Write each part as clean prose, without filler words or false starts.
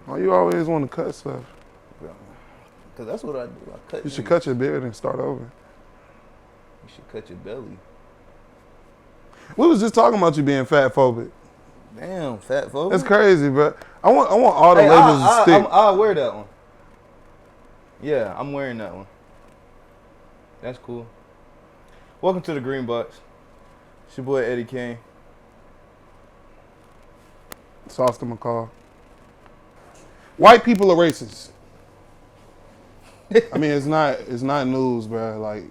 Why you always want to cut stuff? Because that's what I do. I cut You should niggas. cut your beard and start over. You should cut your belly. We was just talking about you being fat phobic. Damn, fat phobic. That's crazy, bro. I want all the labels to stick. I'll wear that one. Yeah, I'm wearing that one. That's cool. Welcome to the Green Box. It's your boy Eddie Kane. Sauce to McCall. White people are racist. I mean, it's not news, bro. Like,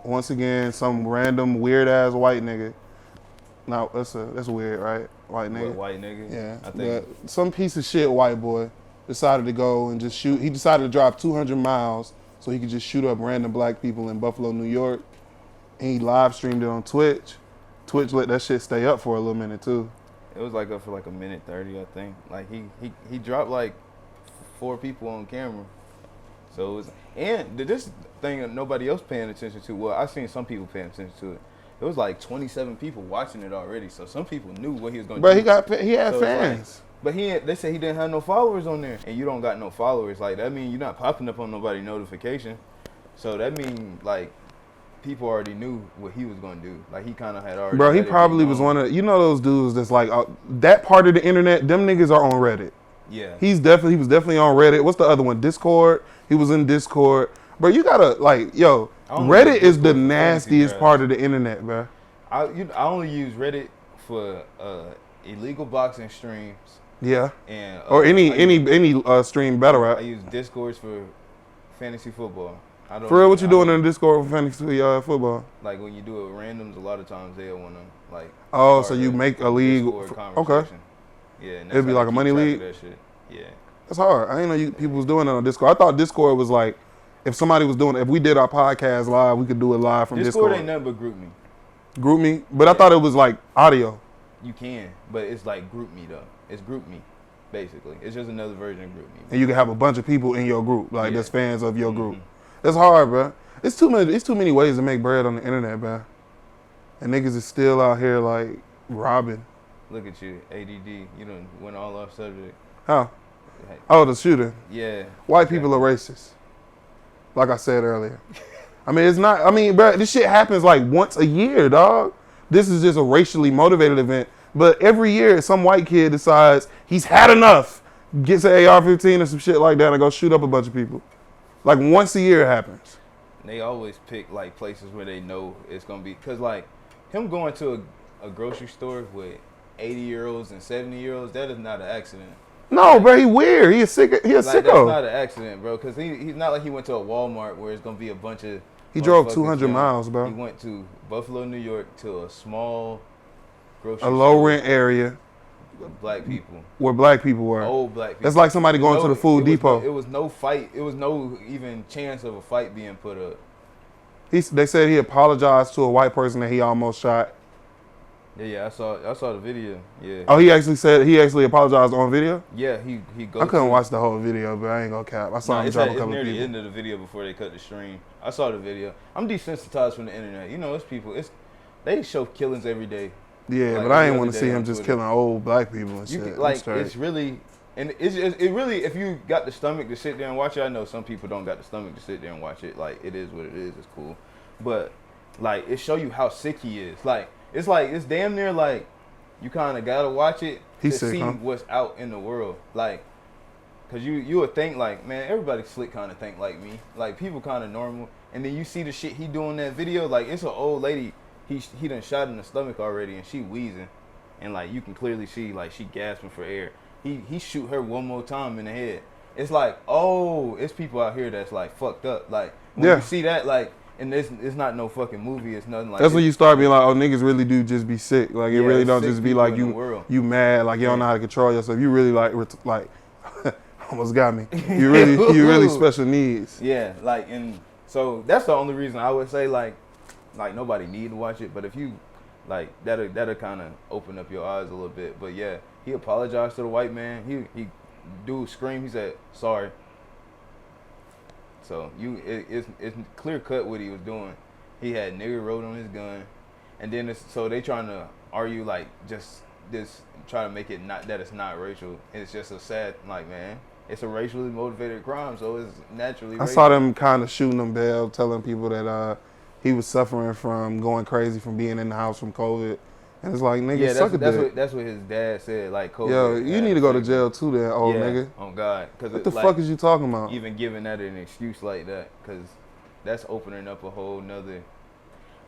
once again, some random weird ass white nigga. No, that's weird, right? White nigga. What, white nigga? Yeah. I think But some piece of shit white boy decided to go and just shoot. He decided to drive 200 miles so he could just shoot up random black people in Buffalo, New York. And he live streamed it on Twitch. Twitch let that shit stay up for a little minute too. it was like up for like a minute 30, I think. Like he dropped like 4 people on camera. So it was, and this thing that nobody else paying attention to. Well, I've seen some people paying attention to it. It was like 27 people watching it already. So some people knew what he was going to do. But he had So fans. But they said he didn't have no followers on there, and you don't got no followers. Like that mean you're not popping up on nobody's notification. So that mean like people already knew what he was gonna do. Like he kind of had already. Bro, he probably was one of those dudes that's like that part of the internet. Them niggas are on Reddit. Yeah. He was definitely on Reddit. What's the other one? Discord. He was in Discord. Bro, you gotta Reddit is the nastiest part of the internet, bro. I only use Reddit for illegal boxing streams. Yeah. And or any stream battle rap. I use Discords for fantasy football. For real, what you doing in the Discord for fantasy football? Like when you do it randoms, a lot of times they'll want to like. Oh, so you make a league? Okay. Yeah, and it'd be like a money league. That shit. Yeah. That's hard. I didn't know people was doing it on Discord. I thought Discord was like, if somebody was doing it, if we did our podcast live, we could do it live from Discord. Discord ain't nothing but group me. Group me? But yeah. I thought it was like audio. You can, but it's like group me though. It's group me, basically. It's just another version of group me. And you can have a bunch of people in your group, like that's fans of your group. It's hard, bro. It's too many ways to make bread on the internet, bro. And niggas is still out here like robbing. Look at you, ADD. You done went all off subject. How? Oh, the shooter. Yeah. White people are racist. Like I said earlier. I mean, it's not. I mean, bro, this shit happens like once a year, dog. This is just a racially motivated event. But every year, some white kid decides he's had enough, gets an AR-15 or some shit like that, and go shoot up a bunch of people. Like once a year it happens. They always pick like places where they know it's gonna be, cause like him going to a grocery store with 80-year-olds and 70-year-olds, that is not an accident. No, bro, he weird. He a sicko. That's not an accident, bro. Cause he's not like he went to a Walmart where it's gonna be a bunch of. He drove 200 miles, bro. He went to Buffalo, New York, to a small grocery store. A low rent area. Black people. Where black people were. Old black people. It's like somebody going to the food depot. It was no fight. It was no even chance of a fight being put up. They said he apologized to a white person that he almost shot. Yeah, I saw the video. Yeah. Oh, he actually apologized on video? Yeah, he I couldn't watch the whole video, but I ain't gonna cap. I saw him drop a couple near people. the end of the video before they cut the stream. I saw the video. I'm desensitized from the internet. You know, it's people. They show killings every day. Yeah, like, but I ain't want to see him just killing old black people and shit. It's really, and it really, if you got the stomach to sit there and watch it, I know some people don't got the stomach to sit there and watch it. Like, it is what it is. It's cool. But, like, it show you how sick he is. Like, it's damn near like you kind of got to watch it to see what's out in the world. Like, because you would think, like, man, everybody slick kind of think like me. Like, people kind of normal. And then you see the shit he doing in that video. Like, it's an old lady. He done shot in the stomach already, and she wheezing, and like you can clearly see like she gasping for air. He shoot her one more time in the head. It's like, oh, it's people out here that's like fucked up. Like when you see that, like, and it's not no fucking movie. It's nothing like. That's when you start being like, oh, niggas really do just be sick. Like it really don't just be like you mad, like you don't know how to control yourself. You really like almost got me. You really special needs. Yeah, like, and so that's the only reason I would say like nobody need to watch it, but if you like that'll kind of open up your eyes a little bit. But yeah, he apologized to the white man. He dude screamed. He said sorry. So it's clear cut what he was doing. He had nigger wrote on his gun, and then so they trying to argue like just this try to make it not that it's not racial. It's just a sad, like, man, it's a racially motivated crime, so it's naturally I racial. saw them kind of shooting him bail, telling people that he was suffering from going crazy from being in the house from COVID. And it's like, nigga, Yeah, suck a dick. that's what his dad said. Like, COVID. Yo, you need to go to jail too, then, old nigga. Oh God, because What the fuck is you talking about? Even giving that an excuse like that, because that's opening up a whole nother.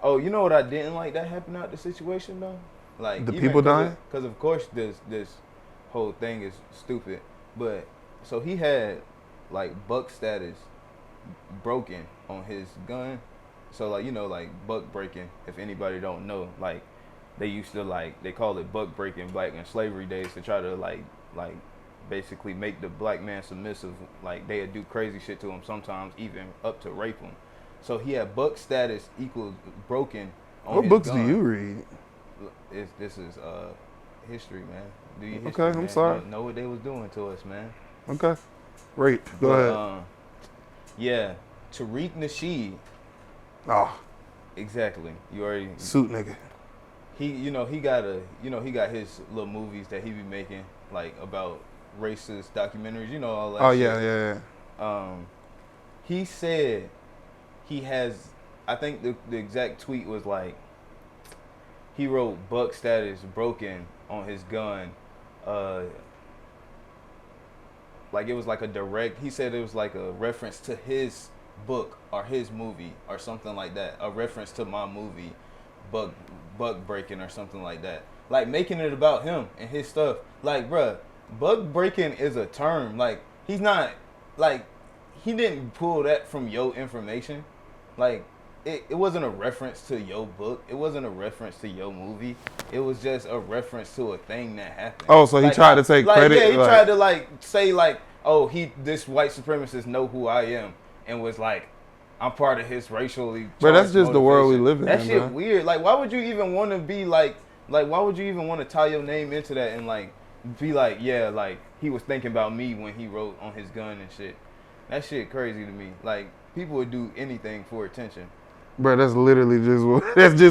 Oh, you know what I didn't like that happened out the situation though? Like The people dying? Because of course this whole thing is stupid. But so he had like buck status broken on his gun. So like, you know, like buck breaking, if anybody don't know, like they used to like, they call it buck breaking back in slavery days to try to like basically make the black man submissive. Like they'd do crazy shit to him, sometimes even up to rape him. So he had buck status equals broken on What his books gun. do you read? This is history, man. Do your history, Okay, I'm man. sorry. Know what they was doing to us, man. Okay. Rape. Go ahead. Yeah, Tariq Nasheed. Oh, Exactly. You already. suit nigga. He got his little movies that he be making, like about racist documentaries. You know all that. Oh, shit. yeah. He said he has. I think the exact tweet was like, he wrote buck status broken on his gun. Like it was like a direct. He said it was like a reference to his book or his movie or something like that. A reference to my movie, buck breaking or something like that. Like making it about him and his stuff. Like, bruh, buck breaking is a term. Like he's not like he didn't pull that from your information. Like it wasn't a reference to your book. It wasn't a reference to your movie. It was just a reference to a thing that happened. Oh, so he tried to take credit? Yeah, he like, tried to like say like, oh, this white supremacist know who I am, and was like, I'm part of his racially. Bro, that's just the world we live in. That shit bro. weird. Like, why would you even want to be like, why would you even want to tie your name into that and like be like, yeah, like he was thinking about me when he wrote on his gun and shit. That shit crazy to me. Like people would do anything for attention. Bro, that's literally just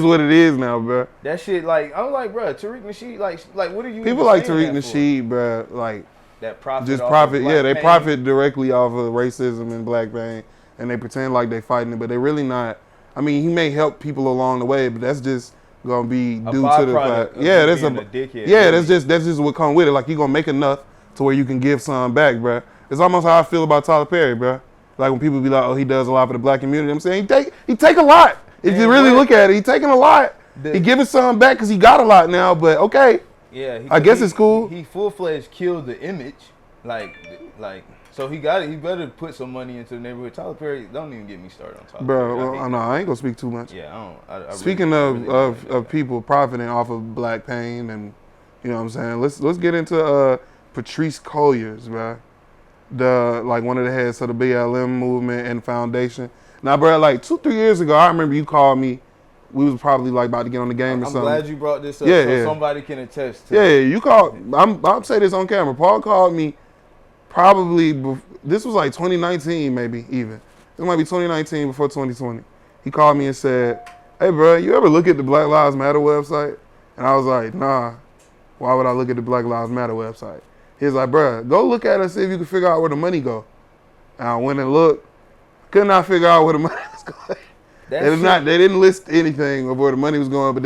what it is now, bro. That shit, like, I'm like, bro, Tariq Nasheed, like, what are you? People even like saying Tariq that for? Nasheed, bro, like That profit. just off profit. of Yeah, black they pain. profit directly off of racism and black pain, and they pretend like they fighting it, but they really not. I mean, he may help people along the way, but that's just gonna be due to the byproduct fact. of Yeah, him that's being a dickhead, yeah, really. that's just what come with it. Like you gonna make enough to where you can give some back, bro. It's almost how I feel about Tyler Perry, bro. Like when people be like, oh, he does a lot for the black community. I'm saying he take a lot. If you really look at it, he taking a lot. He giving some back because he got a lot now. But okay, Yeah, I guess it's cool. He full-fledged killed the image, like, so he got it. He better put some money into the neighborhood. Tyler Perry, don't even get me started on Tyler Bro, Perry. well, no, I ain't gonna speak too much. Yeah, I don't. Speaking of people profiting off of black pain, and you know what I'm saying, let's get into Patrice Colliers, bro. Like one of the heads of the BLM movement and foundation. Now, bro, like 2-3 years ago, I remember you called me. We was probably like about to get on the game or something. I'm glad you brought this up, Yeah, so yeah. somebody can attest to. Yeah, you called. I'm say this on camera. Paul called me probably. This was like 2019, maybe even. It might be 2019 before 2020. He called me and said, "Hey, bro, you ever look at the Black Lives Matter website?" And I was like, "Nah. Why would I look at the Black Lives Matter website?" He was like, "Bro, go look at it and see if you can figure out where the money go." And I went and looked. Could not figure out where the money was going. They didn't list anything of where the money was going, but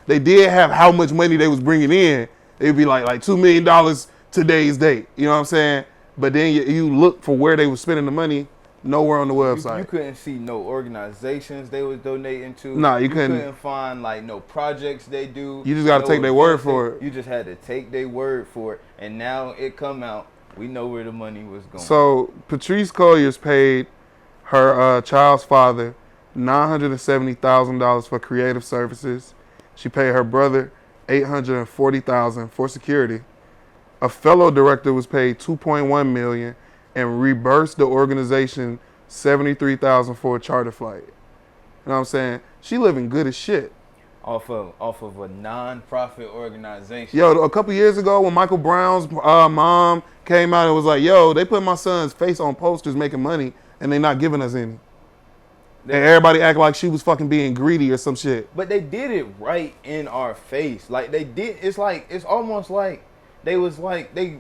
they did have how much money they was bringing in. It'd be like $2 million today's date. You know what I'm saying? But then you look for where they were spending the money, nowhere on the website. You couldn't see no organizations they was donating to. Nah, you couldn't. couldn't find like no projects they do. You just gotta take their word for it. You just had to take their word for it, and now it come out. We know where the money was going. So Patrice Colliers paid her child's father $970,000 for creative services. She paid her brother $840,000 for security. A fellow director was paid $2.1 million and reimbursed the organization $73,000 for a charter flight. You know what I'm saying? She living good as shit. Off of a non-profit organization. Yo, a couple years ago when Michael Brown's mom came out and was like, yo, they put my son's face on posters making money and they not giving us any. And everybody act like she was fucking being greedy or some shit. But they did it right in our face. Like they did. It's almost like they was like they.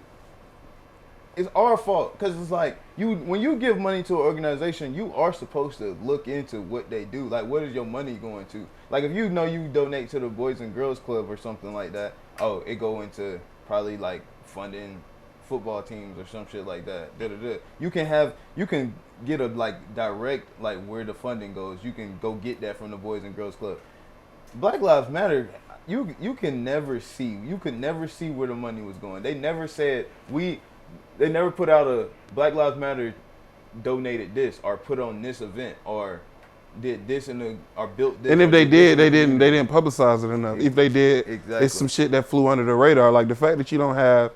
It's our fault because it's like when you give money to an organization, you are supposed to look into what they do. Like, what is your money going to? Like, if you know you donate to the Boys and Girls Club or something like that, oh, it go into probably like funding football teams or some shit like that. Da-da-da. You can get a like direct like where the funding goes. You can go get that from the Boys and Girls Club. Black Lives Matter. You can never see. You could never see where the money was going. They never said They never put out a Black Lives Matter donated this or put on this event or did this or built this. And if they did, they didn't publicize it enough. If they did, exactly. It's some shit that flew under the radar. Like the fact that you don't have,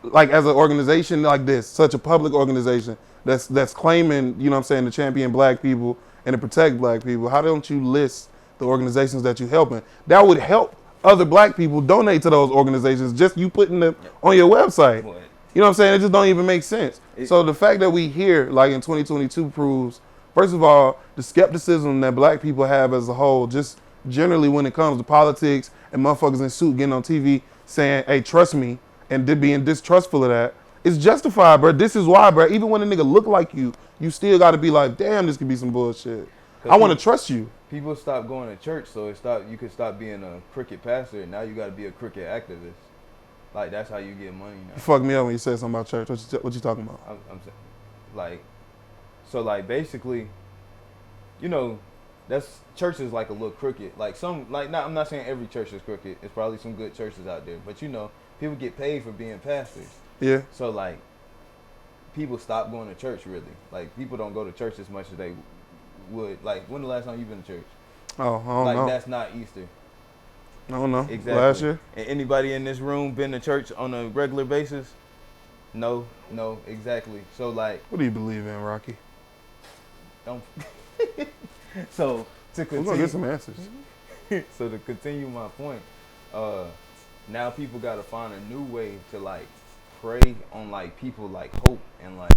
like as an organization like this, such a public organization that's claiming, you know what I'm saying, to champion black people and to protect black people. How don't you list the organizations that you're helping? That would help other black people donate to those organizations. Just you putting them on your website. Boy. You know what I'm saying? It just don't even make sense. So the fact that we here, like in 2022, proves, first of all, the skepticism that black people have as a whole, just generally when it comes to politics and motherfuckers in suit getting on TV saying, hey, trust me, and being distrustful of that, it's justified, bro. This is why, bro. Even when a nigga look like you still got to be like, damn, this could be some bullshit. I want to trust you. People stopped going to church, so you could stop being a crooked pastor, and now you got to be a crooked activist. Like, that's how you get money now. You fucked me up when you said something about church. What you talking about? I'm saying, like, so, like, basically, you know, church is like a little crooked. Like, I'm not saying every church is crooked. It's probably some good churches out there. But, you know, people get paid for being pastors. Yeah. So, like, people stop going to church, really. Like, people don't go to church as much as they would. Like, when the last time you been to church? Oh, I don't know. Like, that's not Easter. I don't know. Exactly. Last year? And anybody in this room been to church on a regular basis? No, exactly. So like, what do you believe in, Rocky? Don't. So to continue, we're gonna get some answers. So to continue my point, now people gotta find a new way to like prey on like people like hope and like.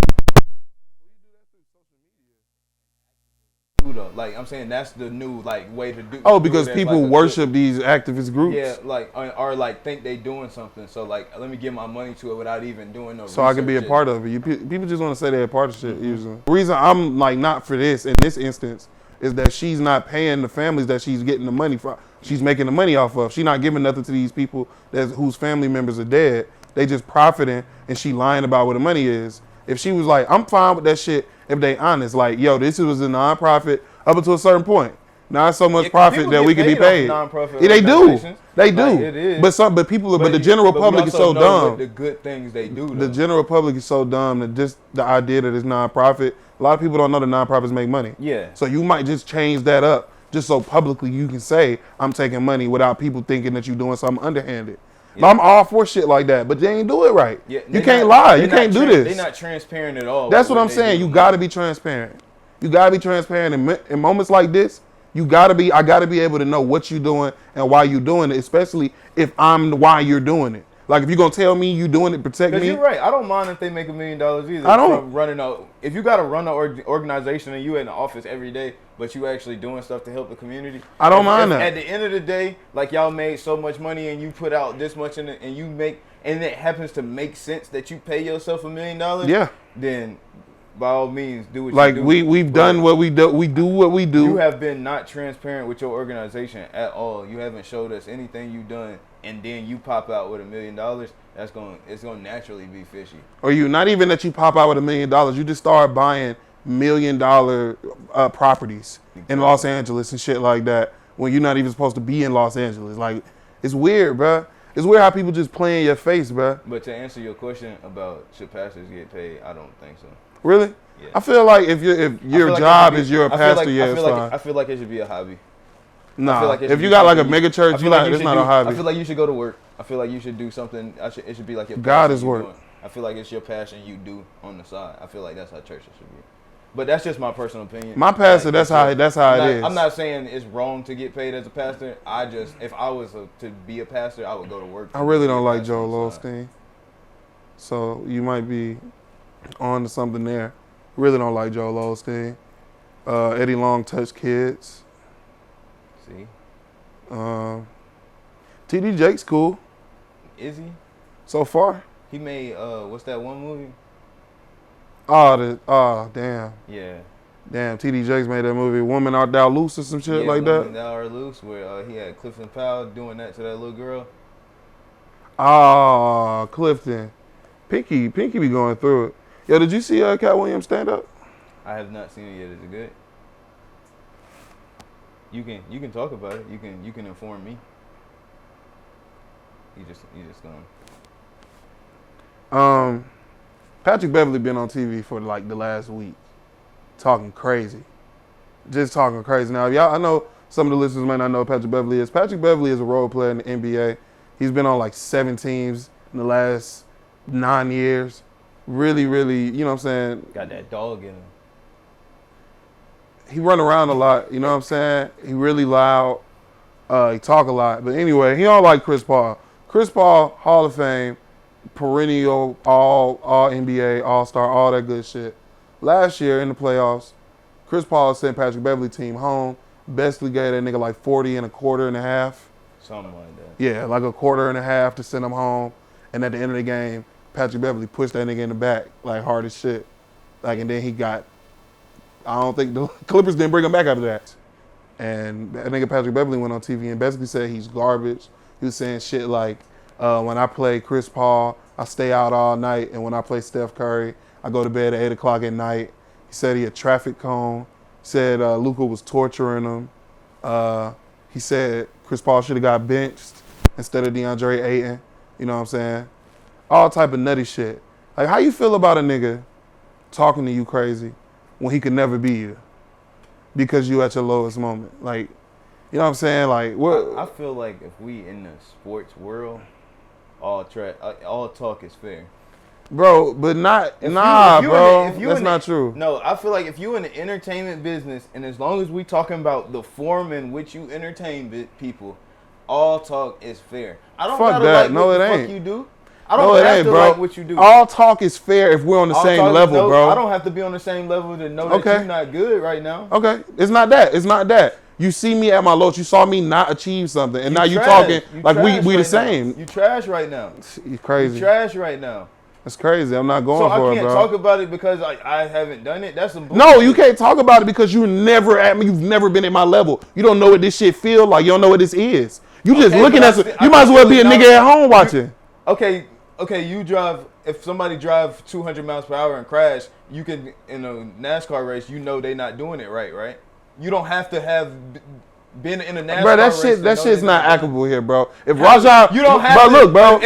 Like I'm saying, that's the new like way to do. Oh, because do people like worship these activist groups. Yeah, like or like think they doing something. So like, let me give my money to it without even doing no. So I can be a part of it. People just want to say they're a part of shit. Usually, the reason I'm like not for this in this instance is that she's not paying the families that she's getting the money from. She's making the money off of. She's not giving nothing to these people whose family members are dead. They just profiting, and she lying about where the money is. If she was like, I'm fine with that shit. If they honest, like, yo, this was a nonprofit up until a certain point. Not so much profit that we could be paid. Yeah, they do. They do. Like, it is. But the general public is so dumb. The good things they do. The general public is so dumb that just the idea that it's nonprofit. A lot of people don't know that nonprofits make money. Yeah. So you might just change that up just so publicly you can say I'm taking money without people thinking that you're doing something underhanded. Yeah. I'm all for shit like that, but they ain't do it right. Yeah, you can't lie. You can't do this. They're not transparent at all. That's what I'm saying. You got to be transparent. You got to be transparent in moments like this. I got to be able to know what you're doing and why you're doing it, especially if I'm why you're doing it. Like if you're going to tell me you doing it to protect me. You're right. I don't mind if they make $1 million either. I don't. If you got to run an organization and you in the office every day, but you actually doing stuff to help the community. I don't mind that. At the end of the day, like y'all made so much money and you put out this much in it and you make, and it happens to make sense that you pay yourself $1 million. Yeah. Then by all means, do what like you do. We've done what we do. We do what we do. You have been not transparent with your organization at all. You haven't showed us anything you've done, and then you pop out with $1 million. It's gonna naturally be fishy. Or you not even that you pop out with $1 million. You just start buying $1 million properties in Los Angeles and shit like that when you're not even supposed to be in Los Angeles. Like it's weird, bruh. It's weird how people just play in your face, bruh. But to answer your question about should pastors get paid, I don't think so. Really? Yeah. I feel like if your job is you're a pastor, it's fine. I feel like it should be a hobby. Nah, if you got like a mega church, it's not a hobby. I feel like you should go to work. I feel like you should do something. It should be like your God is work. I feel like it's your passion you do on the side. I feel like that's how churches should be. But that's just my personal opinion. My pastor, that's how it is. I'm not saying it's wrong to get paid as a pastor. If I was to be a pastor, I would go to work. I really don't like Joel Osteen. So you might be on to something there. Really don't like Joel Osteen. Eddie Long touched kids. See, TD Jake's cool is he? so far. He made what's that one movie? Damn. Yeah. Damn, TD Jakes made that movie, Woman Art Thou Loose or some shit like that. Woman Thou Art Loose, where he had Clifton Powell doing that to that little girl. Clifton. Pinky be going through it. Yo, did you see Cat Williams stand up? I have not seen it yet. Is it good? You can talk about it. You can inform me. You just going. Patrick Beverly been on TV for like the last week, talking crazy, just talking crazy. Now, y'all, I know some of the listeners might not know who Patrick Beverly is. Patrick Beverly is a role player in the NBA. He's been on like 7 teams in the last 9 years. Really, really, you know what I'm saying? Got that dog in him. He run around a lot, you know what I'm saying? He really loud. He talk a lot. But anyway, he don't like Chris Paul. Chris Paul, Hall of Fame, perennial, all NBA, All-Star, all that good shit. Last year in the playoffs, Chris Paul sent Patrick Beverly team home. Basically gave that nigga like 40 and a quarter and a half. Something like that. Yeah, like a quarter and a half to send him home. And at the end of the game, Patrick Beverly pushed that nigga in the back like hard as shit. Like, and then he got, I don't think the Clippers didn't bring him back after that. And that nigga Patrick Beverly went on TV and basically said he's garbage. He was saying shit like, when I play Chris Paul, I stay out all night. And when I play Steph Curry, I go to bed at 8 o'clock at night. He said he a traffic cone. He said Luka was torturing him. He said Chris Paul should have got benched instead of DeAndre Ayton. You know what I'm saying? All type of nutty shit. Like, how you feel about a nigga talking to you crazy when he could never be you because you at your lowest moment? Like, you know what I'm saying? Like, what? I feel like if we in the sports world, all talk is fair. Bro, but not, If bro. you That's not true. No, I feel like if you in the entertainment business, and as long as we talking about the form in which you entertain people, all talk is fair. I don't Fuck gotta that. like No, what it the ain't. fuck you do. I don't have to bro. like what you do. All talk is fair if we're on the same level, bro. I don't have to be on the same level to know that you're not good right now. Okay, it's not that. It's not that. You see me at my lowest. You saw me not achieve something, and now you trash. talking like we right the same. Now. You trash right now. You crazy. You trash right now. That's crazy. I'm not going So for I it, can't bro. talk about it because I haven't done it. That's some bullshit. No, you can't talk about it because you never at me. You've never been at my level. You don't know what this shit feel like. You don't know what this is. You just looking at some. You might as well be a nigga at home watching. Okay. You drive. If somebody drives 200 miles per hour and crash, you can in a NASCAR race. You know they not doing it right? You don't have to have been in a NASCAR bro, race. That shit's not applicable here, bro. If Raja, you don't have bro, to, look, bro.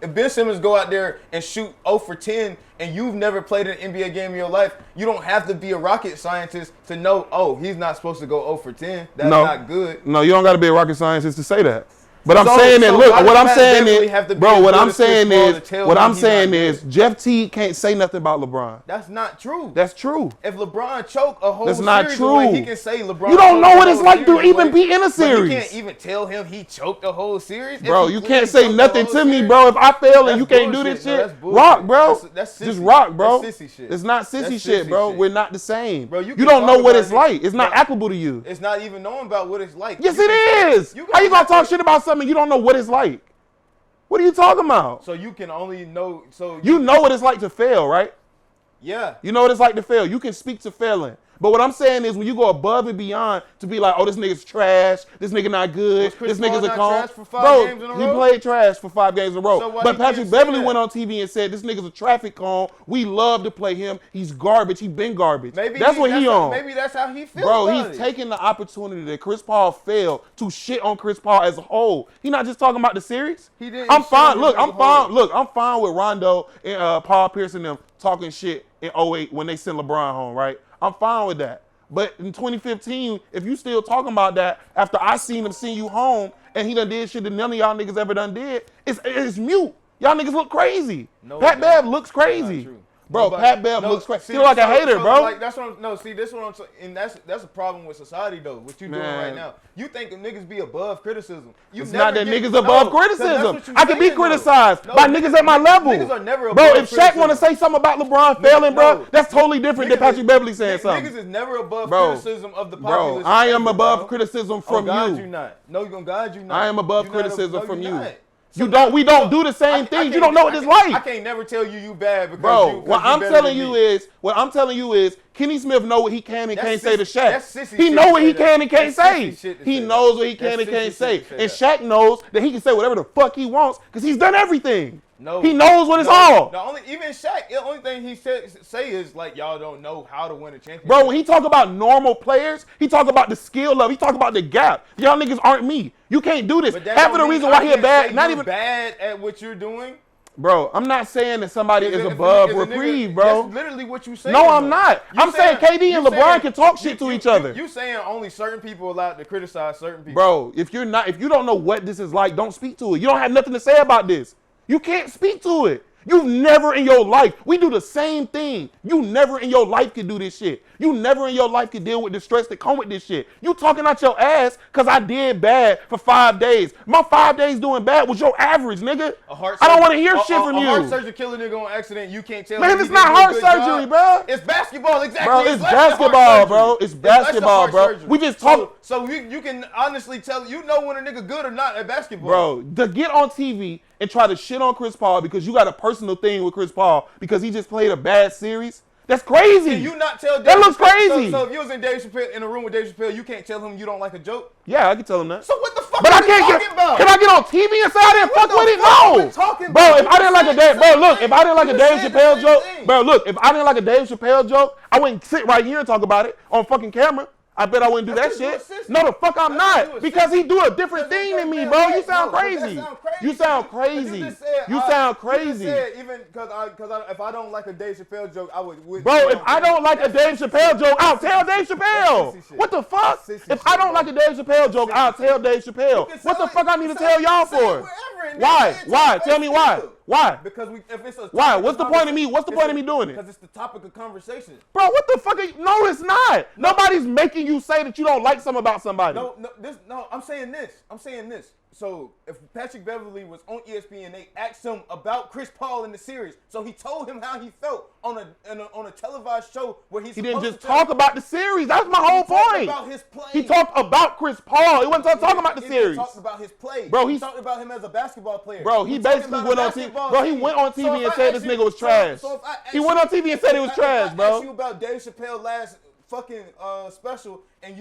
If Ben Simmons go out there and shoot 0 for 10 and you've never played an NBA game in your life, you don't have to be a rocket scientist to know, oh, he's not supposed to go 0 for 10. That's not good. No, you don't got to be a rocket scientist to say that. But I'm saying that, look, what I'm saying is, bro, what I'm saying is, Jeff Teague can't say nothing about LeBron. That's not true. That's true. If LeBron choked a whole That's not series true. away, he can say LeBron. You don't know what it's like to even be in a But series. you can't even tell him he choked a whole series. Bro, you can't say nothing to me, bro. If I fail and you can't do this shit, rock, bro. Just rock, bro. That's sissy shit. It's not sissy shit, bro. We're not the same. Bro, you don't know what it's like. It's not applicable to you. It's not even knowing about what it's like. Yes, it is. How you gonna talk shit about something you don't know what it's like? What are you talking about? So you can only know. So you know what it's like to fail, right? Yeah. You know what it's like to fail. You can speak to failing. But what I'm saying is when you go above and beyond to be like, oh, this nigga's trash, this nigga not good, this nigga's a con. Bro, he played trash for 5 games in a row. So but Patrick Beverly went on TV and said, this nigga's a traffic cone. We love to play him. He's garbage. He been garbage. That's what he on. Maybe that's how he feels. Bro, he's taking the opportunity that Chris Paul failed to shit on Chris Paul as a whole. He not just talking about the series. He didn't. I'm fine. Look, I'm fine. Look, I'm fine with Rondo and Paul Pierce and them talking shit in 08 when they sent LeBron home, right? I'm fine with that. But in 2015, if you still talking about that after I seen him send you home and he done did shit that none of y'all niggas ever done did, it's mute. Y'all niggas look crazy. No, Pat Bev looks crazy. Bro, Nobody- Pat Bev no, looks crazy. see, He look like a hater, bro. Like that's what I'm, no, see, this what I'm saying, and that's a problem with society though. What you doing Man. right now? You think niggas be above criticism? You It's never not that get- niggas above 'cause that's criticism. what you I can be saying, though. criticized No, by niggas at my level. Niggas are never Bro, above if Shaq want to criticism. say something about LeBron failing, no. bro, that's totally different than Niggas Patrick is- Beverly saying something. Niggas is never above Bro, criticism of the Bro, populace. I am ever, above bro. criticism Oh from God, you. you not. No, God, you not. I am above You not- criticism no, from you you. not. You don't. We don't do the same things. You don't know what it's I like, can't never tell you bad because bro. you, What I'm telling you is, Kenny Smith know what he can and That's can't say to sissy- Shaq. that's sissy He shit know to what say he that. can and can't That's say. sissy shit to He say knows that. what he can That's and can't sissy say. shit to And say Shaq knows that he can say whatever the fuck he wants because he's done everything. No, He knows what it's no, all. The only even Shaq, the only thing he say is like y'all don't know how to win a championship. Bro, when he talk about normal players, he talk about the skill level. He talk about the gap. Y'all niggas aren't me. You can't do this. But that Half of don't the mean reason I why he a can't bad, say not you're even. bad at what you're doing. Bro, I'm not saying that somebody is If a above nigga- reprieve, bro. That's literally what you saying. No, I'm though. not. You I'm saying KD and you LeBron can talk shit to each other. You saying only certain people allowed to criticize certain people. Bro, if you don't know what this is like, don't speak to it. You don't have nothing to say about this. You can't speak to it. You've never in your life, we do the same thing. You never in your life could do this shit. You never in your life could deal with the stress that come with this shit. You talking out your ass because I did bad for 5 days. My 5 days doing bad was your average, nigga. I don't want to hear shit from A heart you. surgery kill a nigga on accident. You can't tell. Man, him it's he not didn't do a heart good surgery, job. bro. It's basketball, exactly. Bro, it's less than heart basketball, surgery. bro. It's less than basketball, heart bro. surgery. We just talk. So you can honestly tell, you know when a nigga good or not at basketball. Bro, to get on TV and try to shit on Chris Paul because you got a personal thing with Chris Paul because he just played a bad series, that's crazy. Can you not tell? That looks crazy. So if you was in Dave Chappelle in a room with Dave Chappelle, you can't tell him you don't like a joke. Yeah, I can tell him that. So what the fuck But are I we can't talking about? Can I get on TV and say I didn't What fuck the with it? fuck are we No. talking Bro, about? if I didn't like a Dave, bro, look, if I didn't like a You Dave said the Chappelle same joke, thing. bro, look, if I didn't like a Dave Chappelle joke, I wouldn't sit right here and talk about it on fucking camera. I bet I wouldn't do that That's 'cause you shit. a sissy. No, the fuck I'm That's 'cause you not. a Because sissy. he do a different Because thing than me, damn bro. right. You sound No, but that crazy. sound crazy. You sound But crazy. you just said, You sound You crazy. just said even because if I don't like a Dave Chappelle joke, I would. Bro, if I don't like a Dave Chappelle joke, I'll tell Dave Chappelle. sissy shit. What the fuck? That's sissy If I shit, don't bro. like a Dave Chappelle joke, I'll tell Dave Chappelle. You can What the say fuck I need to tell y'all for? Why? Why? Tell me why. Why? Because if it's a Why? topic What's the point of me? What's the point of me doing it? Because it's the topic of conversation. Bro, what the fuck are you? No, it's not. Nobody's making you say that you don't like something about somebody. No, I'm saying this. So if Patrick Beverly was on ESPN, they asked him about Chris Paul in the series. So he told him how he felt on a televised show where He didn't just talk about the series. That's my whole point. About his play. He talked about Chris Paul. He wasn't talking about the He series. talked about his play. Bro, he he's- talked about him as a basketball player. Bro, he We talking basically about went a on TV. basketball Bro, he team. went on So TV if and I said ask this you- nigga was so- trash. so if I ask He went on TV and said it was if trash, I bro. ask you about Dave Chappelle last fucking special, and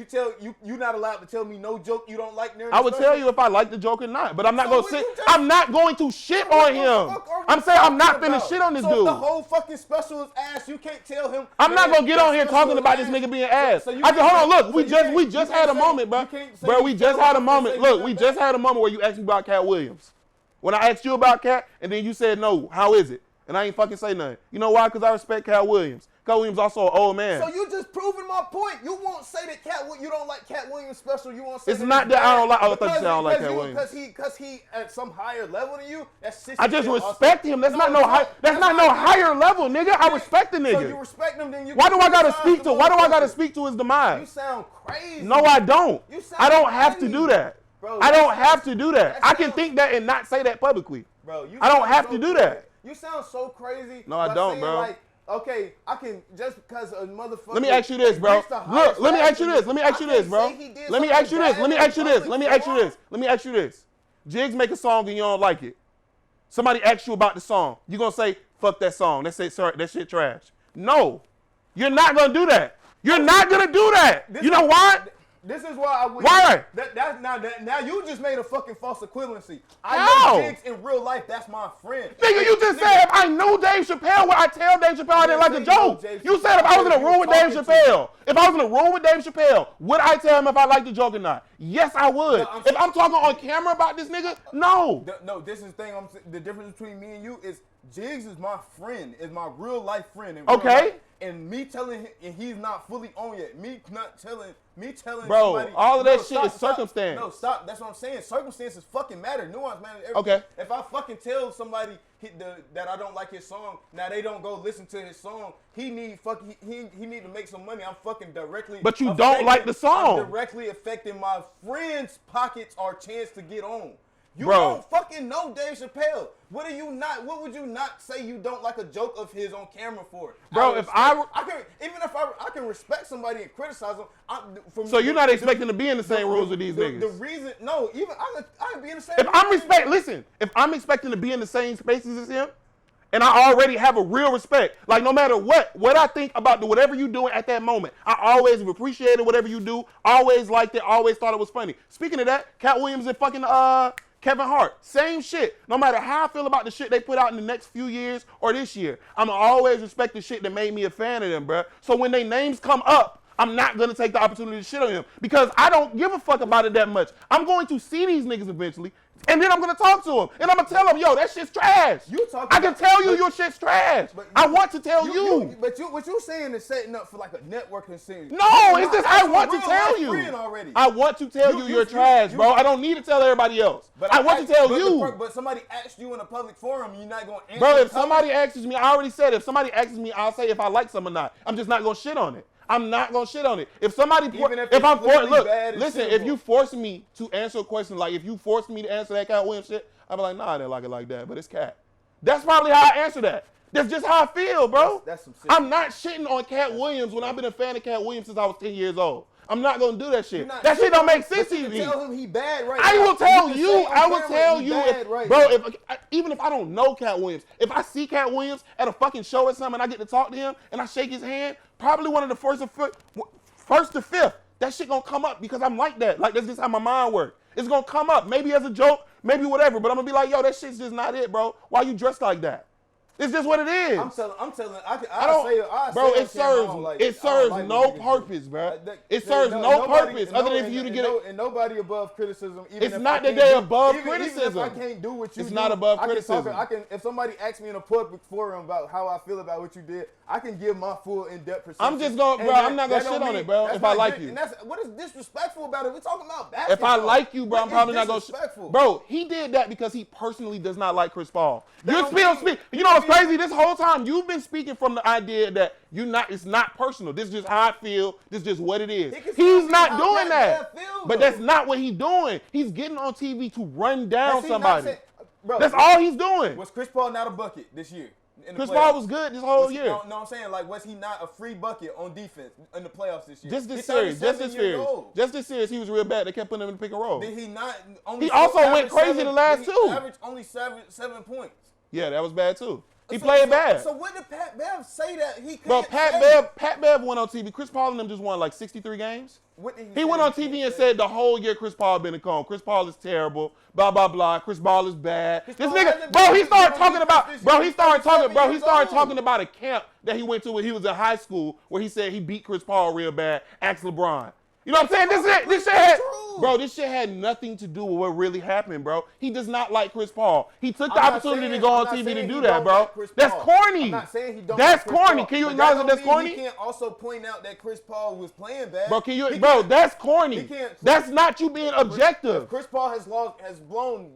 you're not allowed to tell me no joke you don't like. I would tell you if I like the joke or not, but I'm not So gonna what sit. you just- I'm not going to shit on him. I'm saying I'm not finna shit on this so if dude. the whole fucking special is ass, you can't tell him. I'm not man, gonna get on here that talking special about is this nigga being ass. So you I said, can't hold on, say- look, so we you just can't- we you just can't had a say- moment, bro. you can't say Bro, you we just tell had a him to moment. say Look, you we feel just bad. had a moment where you asked me about Cat Williams. When I asked you about Cat, and then you said no, how is it? And I ain't fucking say nothing. You know why? Because I respect Cat Williams. Cat Williams also an old man. So you just proving my point. You won't say that you don't like Cat Williams special. You won't say It's that not it's that I don't bad like. I thought you because said I don't like because Cat you- Williams. Because he at some higher level than you. That's sissy I just shit, respect Austin. him. That's No, not no it's high. That's not no higher level, nigga. I respect the So you nigga. respect him, then you. Why do I gotta criticize speak the to? Why do I gotta motherfucker. speak to his You demise? sound crazy. No, I don't. You sound I don't have to crazy. do that. Bro, I that don't sounds- have to do that. that I can sounds- think that and not say that publicly. Bro, you I don't sound have so to do crazy. that. You sound so crazy. No, I by don't, saying, bro. Like, okay, I can just because a motherfucker. Let me ask you this, bro. reached the Look, highest let me ask you status, this. Let me ask you I can't this, bro. say he did Let me ask you something this. Let me bad ask you in this. public Let me ask you forum. this. Let me ask you this. Jigs make a song and you don't like it. Somebody asks you about the song. You gonna say, fuck that song. That's it, sorry, that shit trash. No. You're not gonna do that. You're not gonna do that. You know why? This is why I would. Why? Now you just made a fucking false equivalency. I How? know Jigs in real life. That's my friend. Nigga, you just said if I knew Dave Chappelle, would I tell Dave Chappelle I didn't like a didn't say you know joke? Dave You said if I was in a Chappelle, room with you Dave talking to Chappelle, if I was in a room with Dave Chappelle, would I tell him if I liked the joke or not? Yes, I would. No, If I'm talking on camera about this nigga, no. No, this is the thing. The difference between me and you is Jigs is my friend, is my real life friend. In real Okay. life. And me telling him, and he's not fully on yet. Me telling Bro, somebody, all of that no, shit stop, is stop. circumstance. No, stop. That's what I'm saying. Circumstances fucking matter. Nuance matters. Okay. If I fucking tell somebody that I don't like his song. Now they don't go listen to his song. He need to make some money. I'm fucking directly. But you don't like the song. I'm directly affecting my friends' pockets or chance to get on. You Bro. don't fucking know Dave Chappelle. What would you not say you don't like a joke of his on camera for? Bro, I can respect somebody and criticize them. So you're not expecting to be in the same rooms with these niggas? The reason, no, even I can be in the same. If I'm expecting to be in the same spaces as him, and I already have a real respect, like no matter what I think about whatever you doing at that moment, I always appreciated whatever you do, always liked it, always thought it was funny. Speaking of that, Cat Williams and fucking Kevin Hart, same shit. No matter how I feel about the shit they put out in the next few years or this year, I'm always respect the shit that made me a fan of them, bro. So when their names come up, I'm not going to take the opportunity to shit on him because I don't give a fuck about it that much. I'm going to see these niggas eventually, and then I'm going to talk to them, and I'm going to tell them, yo, that shit's trash. I can tell you your shit's trash. I want to tell you. But what you saying is setting up for like a networking scene. No, it's just I want to tell you. I want to tell you you're trash, bro. I don't need to tell everybody else. I want to tell you. But somebody asked you in a public forum, you're not going to answer. Bro, if somebody asks me, I already said, if somebody asks me, I'll say if I like some or not. I'm just not going to shit on it. I'm not gonna shit on it. If somebody, if you force me to answer a question, like if you force me to answer that Cat Williams shit, I'll be like, nah, I didn't like it like that, but it's Cat. That's probably how I answer that. That's just how I feel, bro. That's some shit. I'm not shitting on Cat Williams when I've been a fan of Cat Williams since I was 10 years old. I'm not gonna do that shit. That shit don't make sense to me. Tell him he bad right I now. will tell you. I will tell you, bro. Even if I don't know Cat Williams, if I see Cat Williams at a fucking show or something, and I get to talk to him and I shake his hand, probably one of the first to fifth, that shit gonna come up because I'm like that. Like that's just how my mind works. It's gonna come up, maybe as a joke, maybe whatever, but I'm gonna be like, yo, that shit's just not it, bro. Why you dressed like that? It's just what it is. I'm telling. It serves no purpose, bro. It serves no purpose other than for you to get it. And nobody above criticism. It's not that they're above criticism. Even if I can't do what you do, it's not above criticism. If somebody asks me in a public forum about how I feel about what you did, I can give my full in-depth perception. I'm just gonna, bro. I'm not gonna shit on it, bro. If I like you, and that's what is disrespectful about it. We're talking about basketball. If I like you, bro, I'm probably not gonna. Bro, he did that because he personally does not like Chris Paul. You know what's crazy? This whole time you've been speaking from the idea that it's not personal. This is just how I feel. This is just what it is. He's not doing that. But that's not what he's doing. He's getting on TV to run down somebody. Bro, that's all he's doing. Was Chris Paul not a bucket this year? Chris Paul was good this whole year. No, I'm saying, like, was he not a free bucket on defense in the playoffs this year? Just this series, he was real bad. They kept putting him in the pick and roll. Did he not? He also went crazy the last two. He averaged only seven points. Yeah, that was bad too. He played bad. So what did Pat Bev say that he couldn't Bro, Pat Bev went on TV. Chris Paul and them just won like 63 games. He went on TV and said the whole year Chris Paul been a cone. Chris Paul is terrible. Blah blah blah. Chris Paul is bad. This nigga, bro, he started talking about a camp that he went to when he was in high school where he said he beat Chris Paul real bad. Ask LeBron. You know what I'm saying? This shit had nothing to do with what really happened, bro. He does not like Chris Paul. He took the opportunity to go on TV to do that, bro. That's corny. I'm not saying he don't. That's corny. Can you acknowledge that that's corny? He can't also point out that Chris Paul was playing bad. Bro, that's corny. That's not you being objective. Chris Paul has blown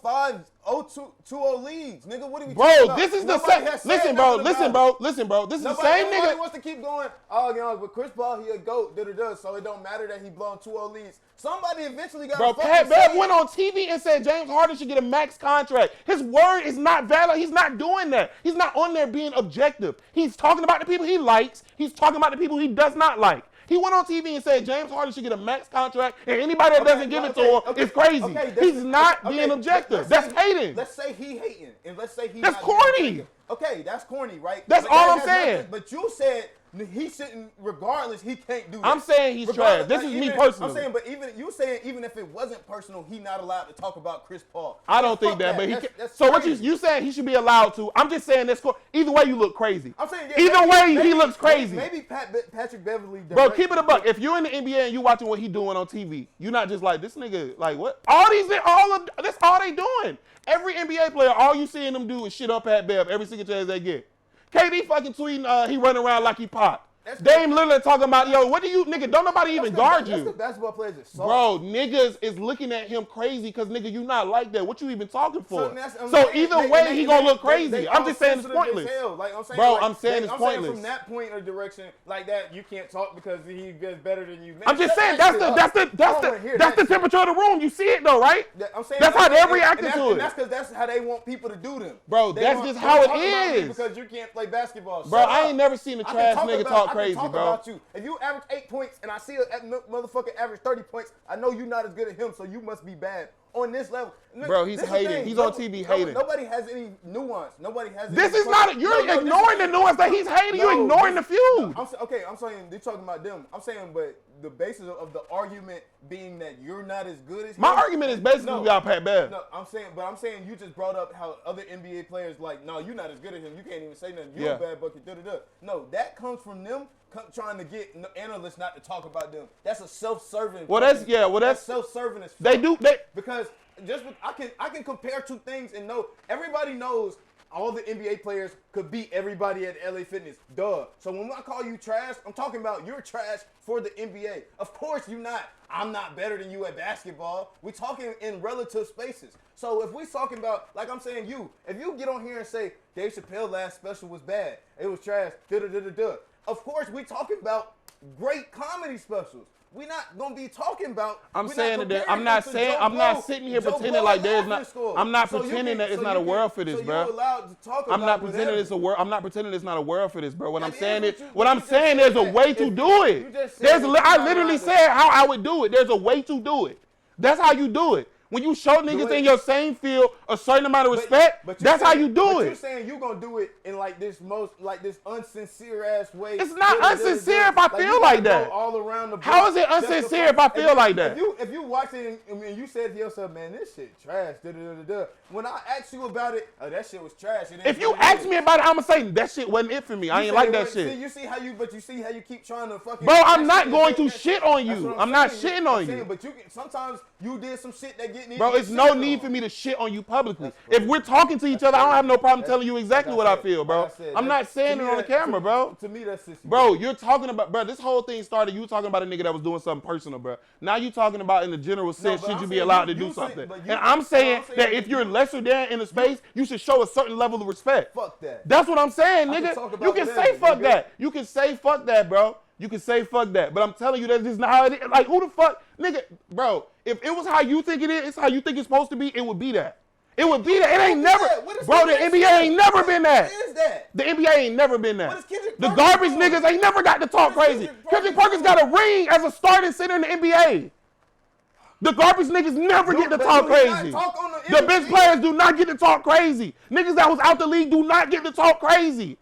5 2-0 leads, nigga. What are we talking about? This is the same. Listen, bro. This is the same nigga. Nobody wants to keep going. Oh, you know, but Chris Paul, he a goat. So it don't matter that he blown 2-0 leads. Somebody eventually got. Bro, Pat Bev went on TV and said James Harden should get a max contract. His word is not valid. He's not doing that. He's not on there being objective. He's talking about the people he likes. He's talking about the people he does not like. He went on TV and said James Harden should get a max contract, and anybody that doesn't give it to him is crazy. He's not being objective. That's hating. Let's say he hating, and let's say he. That's corny. Okay, that's corny, right? That's all I'm saying. But you said he shouldn't, regardless, he can't do that. I'm saying he's trash. This is me personally. I'm saying, but even if it wasn't personal, he not allowed to talk about Chris Paul. I don't think that, but he can. So what you saying he should be allowed to? I'm just saying this. Either way, you look crazy. I'm saying either way, he looks crazy. Maybe Patrick Beverly. Bro, keep it a buck. If you're in the NBA and you watching what he doing on TV, you're not just like this nigga. Like what? That's all they doing. Every NBA player, all you seeing them do is shit up Pat Bev every single chance they get. KD fucking tweeting, he running around like he Pop. Dame Lillard talking about, yo, what do you, nigga, don't nobody even guard That's you. because basketball players are soft. Bro, niggas is looking at him crazy because, nigga, you not like that. What you even talking for? So either way, he gonna look crazy. I'm just saying it's pointless. Bro, I'm saying it's pointless. From that point of direction, like that, you can't talk because he does better than you. Man, I'm just saying that's the temperature of the room. You see it though, right? I'm saying that's how they're reacting to it. That's because that's how they want people to do them. Bro, that's just how it is. Because you can't play basketball. Bro, I ain't never seen a trash nigga talk crazy, bro. About you. If you average 8 points and I see a motherfucker average 30 points, I know you're not as good as him, so you must be bad on this level. Bro, he's hating. He's on TV hating. Nobody has any nuance. Nobody has. This is not. You're ignoring the nuance that he's hating. You're ignoring the feud. I'm saying they're talking about them. I'm saying, but the basis of the argument being that you're not as good as him. My argument is basically y'all Pat Bev. No, I'm saying you just brought up how other NBA players like, no, you're not as good as him. You can't even say nothing. You're a bad bucket. No, that comes from them trying to get analysts not to talk about them. That's a self-serving. That's self-serving as fuck. They do because I can compare two things and know everybody knows all the NBA players could beat everybody at LA Fitness. Duh. So when I call you trash, I'm talking about you're trash for the NBA. Of course you're not. I'm not better than you at basketball. We're talking in relative spaces. So if we're talking about, like I'm saying if you get on here and say Dave Chappelle last special was bad, it was trash, of course we talking about great comedy specials. We're not gonna be talking about. I'm not sitting here pretending like there's not. I'm not pretending that it's not a world for this, bro. I'm not pretending it's a world. I'm not pretending it's not a world for this, bro. What I'm saying there's a way to do it. I literally said how I would do it. There's a way to do it. That's how you do it. When you show niggas in your same field a certain amount of respect, that's how you do it. You're saying you gonna do it in like this unsincere ass way. It's not unsincere if I feel like that. All around the how is it unsincere if I feel like that? If you watch it and you said to yourself, man, this shit trash. When I asked you about it, that shit was trash. If you ask me about it, I'ma say that shit wasn't it for me. I ain't like that shit. You see how you keep trying to fucking. Bro, I'm not going to shit on you. I'm not shitting on you. But sometimes you did some shit that get. Bro, it's no need for me to shit on you publicly. If we're talking to each other, I don't have no problem telling you exactly what I feel, bro. I'm not saying it on the camera, bro. To me, that's sissy. Bro, you're talking about, bro, this whole thing started, you talking about a nigga that was doing something personal, bro. Now you talking about in the general sense, should you be allowed to do something? And I'm saying that if you're lesser than in the space, you should show a certain level of respect. Fuck that. That's what I'm saying, nigga. You can say fuck that. You can say fuck that, bro. You can say fuck that, but I'm telling you that this is not how it is. Like, who the fuck, nigga, bro, if it was how you think it is, it's how you think it's supposed to be, it would be that. It would be that. It ain't never, bro, the NBA ain't never been that. What is that? The NBA ain't never been that. The garbage niggas ain't never got to talk crazy. Kendrick Perkins got a ring as a starting center in the NBA. The garbage niggas never get to talk crazy. The bench players do not get to talk crazy. Niggas that was out the league do not get to talk crazy.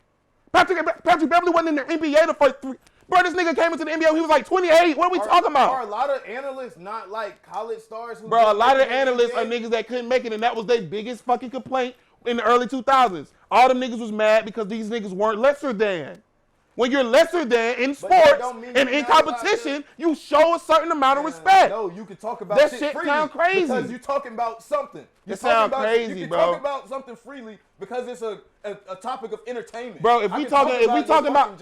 Patrick Beverly wasn't in the NBA the first 3. Bro, this nigga came into the NBA when he was like 28. What are we talking about? Are a lot of analysts not like college stars? Bro, a lot of analysts are niggas that couldn't make it, and that was their biggest fucking complaint in the early 2000s. All them niggas was mad because these niggas weren't lesser than. When you're lesser than in sports and in competition, you show a certain amount of respect. No, you can talk about that shit sound crazy because you're talking about something. It sound crazy, you can bro. talk about something freely because it's a topic of entertainment. Bro, if we talking about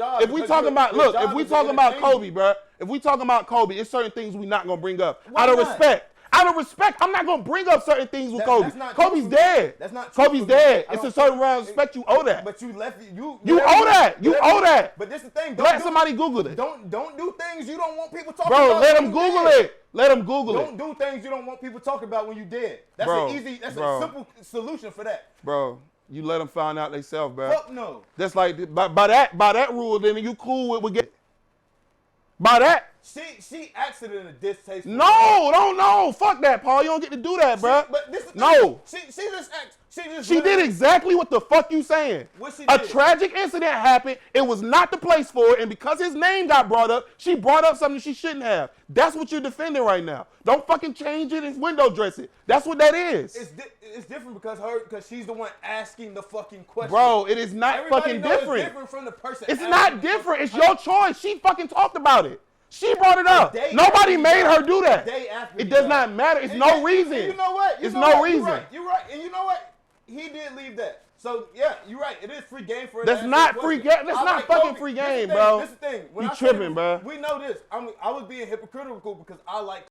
Kobe, bro, if we talking about Kobe, it's certain things we not gonna bring up out of respect. Out of respect, I'm not gonna bring up certain things with Kobe. Kobe's dead. That's not. Kobe's dead. It's a certain round of respect you owe that. But you left you owe that. You owe that. But this is the thing. Let somebody Google it. Don't do things you don't want people talking about. Bro, let them Google it. Let them Google it. Don't do things you don't want people talking about when you dead. That's a simple solution for that. Bro, you let them find out themselves, bro. Fuck no. That's like by that rule, then you cool with get. By that. She acts it in a distasteful way. No. Fuck that, Paul. You don't get to do that, bro. But this is She just acts. She did exactly what the fuck you saying. What she A did? tragic incident happened. It was not the place for it, and because his name got brought up, she brought up something she shouldn't have. That's what you're defending right now. Don't fucking change it and window dress it. That's what that is. It's different because she's the one asking the fucking question. Bro, it is not fucking different. It's different from the person. It's not different. It's your choice. She fucking talked about it. She brought it up. Nobody made her do that. It does not matter. It's no reason. You know what? It's no reason. You're right. And you know what? He did leave that. So yeah, you're right. It is free game for. That's not free game. That's not fucking free game, bro. This is the thing. When You I tripping, bro. We know this. I was being hypocritical because I like.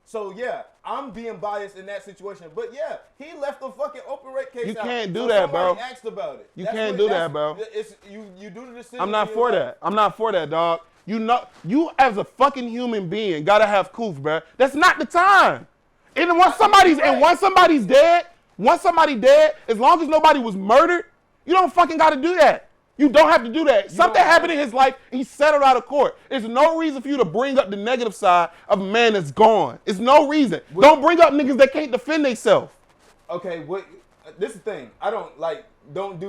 So yeah, I'm being biased in that situation. But yeah, he left the fucking open rate case. You out. can't do that, bro. Somebody asked about it. You can't do that, bro. It's you do the decision. I'm not for that. I'm not for that, dog. You know, you as a fucking human being gotta have coof, bro. That's not the time. And once somebody's dead, as long as nobody was murdered, you don't fucking gotta do that. You don't have to do that. Something happened in his life, he settled out of court. There's no reason for you to bring up the negative side of a man that's gone. It's no reason. Don't bring up niggas that can't defend themselves. Okay, this is the thing. I don't like, don't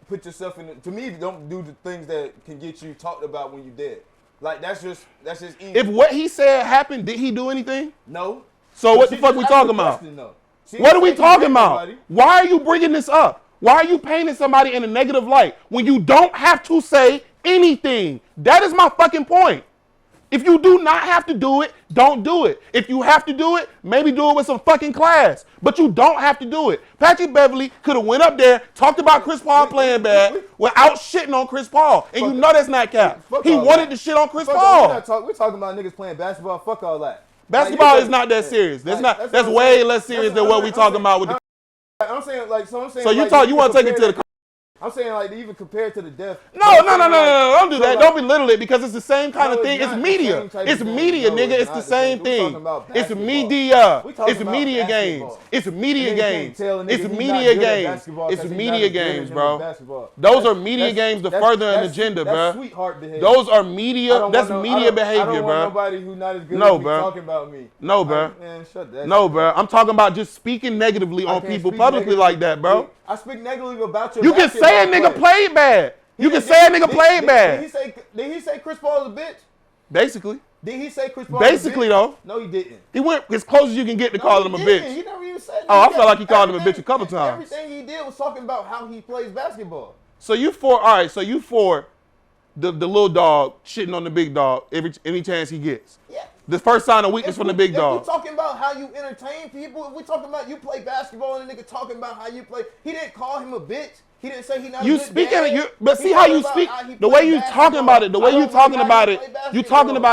put yourself in, to me, don't do the things that can get you talked about when you're dead. Like, that's just easy. If what he said happened, did he do anything? No. So what the fuck we talking about? What are we talking about? Why are you bringing this up? Why are you painting somebody in a negative light when you don't have to say anything? That is my fucking point. If you do not have to do it, don't do it. If you have to do it, maybe do it with some fucking class. But you don't have to do it. Patrick Beverly could have went up there, talked about Chris Paul playing bad without shitting on Chris Paul. And you know that's not cap. He wanted to shit on Chris Paul. We're talking about niggas playing basketball. Fuck all that. Basketball is not that serious. That's way less serious than what we talking about with the. I'm saying like so. So you want to take it to the. I'm saying like even compared to the death. No, don't do that. Don't belittle it because it's the same kind of thing. It's media. It's media, nigga. It's the same thing. It's media. It's media games. It's media games. It's media games. It's media games, bro. Those are media games to further an agenda, bro. Sweetheart behavior. Those are media. That's media behavior, bro. Nobody who not as good as me talking about me. No, bro. Man, shut that. No, bro. I'm talking about just speaking negatively on people publicly like that, bro. I speak negatively about your. You can say a nigga played bad. You can say a nigga played bad. Did he say Chris Paul is a bitch? Basically. Did he say Chris Paul? Basically, though. No, he didn't. He went as close as you can get to calling him a bitch. He never even said that. Oh, I felt like he called him a bitch a couple times. Everything he did was talking about how he plays basketball. So you for the little dog shitting on the big dog any chance he gets. Yeah. The first sign of weakness from the big dog. If we talking about how you entertain people, if we talking about you play basketball and the nigga talking about how you play, he didn't call him a bitch. He didn't say he not a good dad. But see how you speak, the way you talking about it, you talking about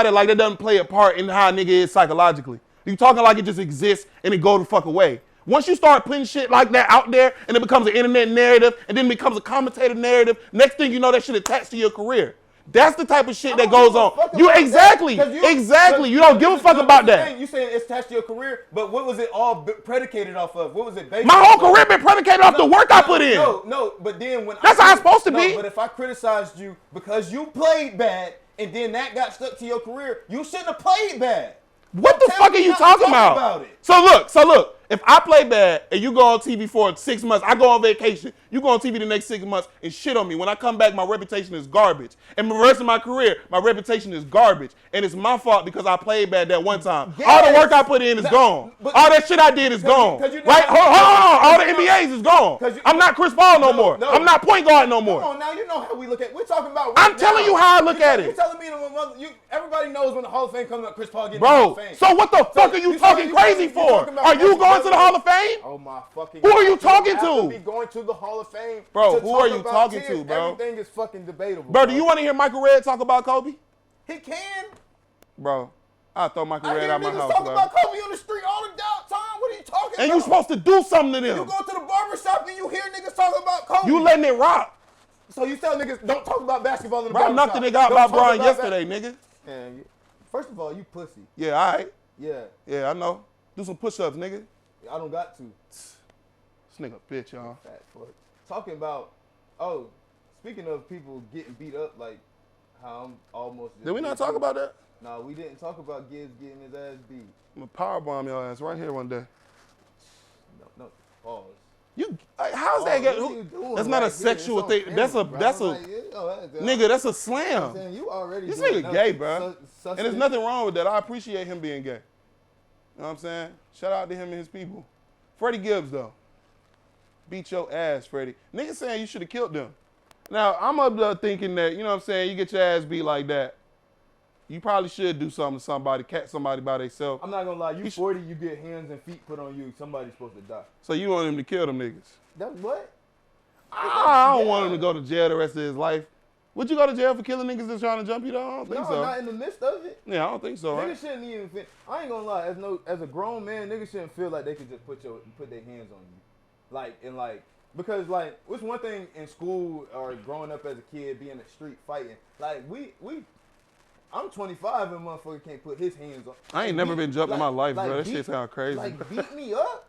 it like it doesn't play a part in how a nigga is psychologically. You talking like it just exists and it go the fuck away. Once you start putting shit like that out there and it becomes an internet narrative and then becomes a commentator narrative, next thing you know that shit attached to your career. That's the type of shit that goes on. You exactly. You don't give a fuck about that. You saying it's attached to your career, but what was it all predicated off of? What was it based? My whole career been predicated off the work I put in. No, but then when that's how it's supposed to be. But if I criticized you because you played bad and then that got stuck to your career, you shouldn't have played bad. What the fuck are you talking about? So look. If I play bad and you go on TV for 6 months, I go on vacation, you go on TV the next 6 months and shit on me. When I come back, my reputation is garbage. And the rest of my career, my reputation is garbage. And it's my fault because I played bad that one time. Yes. All the work I put in is gone. All that shit I did is gone. Right? Hold on. All the NBAs is gone. I'm not Chris Paul no more. I'm not point guard no more. Come on now, you know how we look at it. We're talking about I'm telling you how I look at it. You're telling me everybody knows when the Hall of Fame comes up, Chris Paul getting the Hall of Fame. So what the fuck are you talking crazy for? Are you going to the Hall of Fame? Oh my fucking God. Who are you talking to? Be going to the Hall of Fame. Bro, who are you talking to, bro? Everything is fucking debatable. Bro, do you want to hear Michael Redd talk about Kobe? He can. Bro, I'll throw Michael Redd out my house, talk about Kobe on the street all the time. What are you talking about? And you supposed to do something to them. You go to the barbershop and you hear niggas talking about Kobe. You letting it rock. So you tell niggas don't talk about basketball in the barbershop. Bro, I knocked the nigga out about Brian yesterday, nigga. Man, first of all, you pussy. Yeah, all right. Yeah. Yeah, I know. Do some push-ups, nigga. I don't got to. This nigga bitch, y'all. Fat fuck. Talking about, speaking of people getting beat up, like how I'm almost. Did we not talk about that? No, we didn't talk about Gibbs getting his ass beat. I'm gonna powerbomb your ass right here one day. No, pause. How's that get? That's not a sexual thing. That's a nigga. That's a slam. You already this nigga gay, bro. And there's nothing wrong with that. I appreciate him being gay. You know what I'm saying? Shout out to him and his people. Freddie Gibbs though. Beat your ass, Freddie. Niggas saying you should have killed them. Now, I'm up there thinking that, you know what I'm saying, you get your ass beat like that. You probably should do something to somebody, catch somebody by themselves. I'm not going to lie. You 40, you get hands and feet put on you. Somebody's supposed to die. So you want him to kill them niggas? That's what? I don't want him to go to jail the rest of his life. Would you go to jail for killing niggas that's trying to jump you though? I don't think so. No, not in the midst of it. Yeah, I don't think so, right? Niggas shouldn't even feel, I ain't gonna lie, as a grown man, niggas shouldn't feel like they could just put their hands on you. Because what's one thing in school or growing up as a kid, being in the street fighting, I'm 25 and motherfucker can't put his hands on. I ain't never been jumped in my life, bro. That shit sound crazy. Beat me up.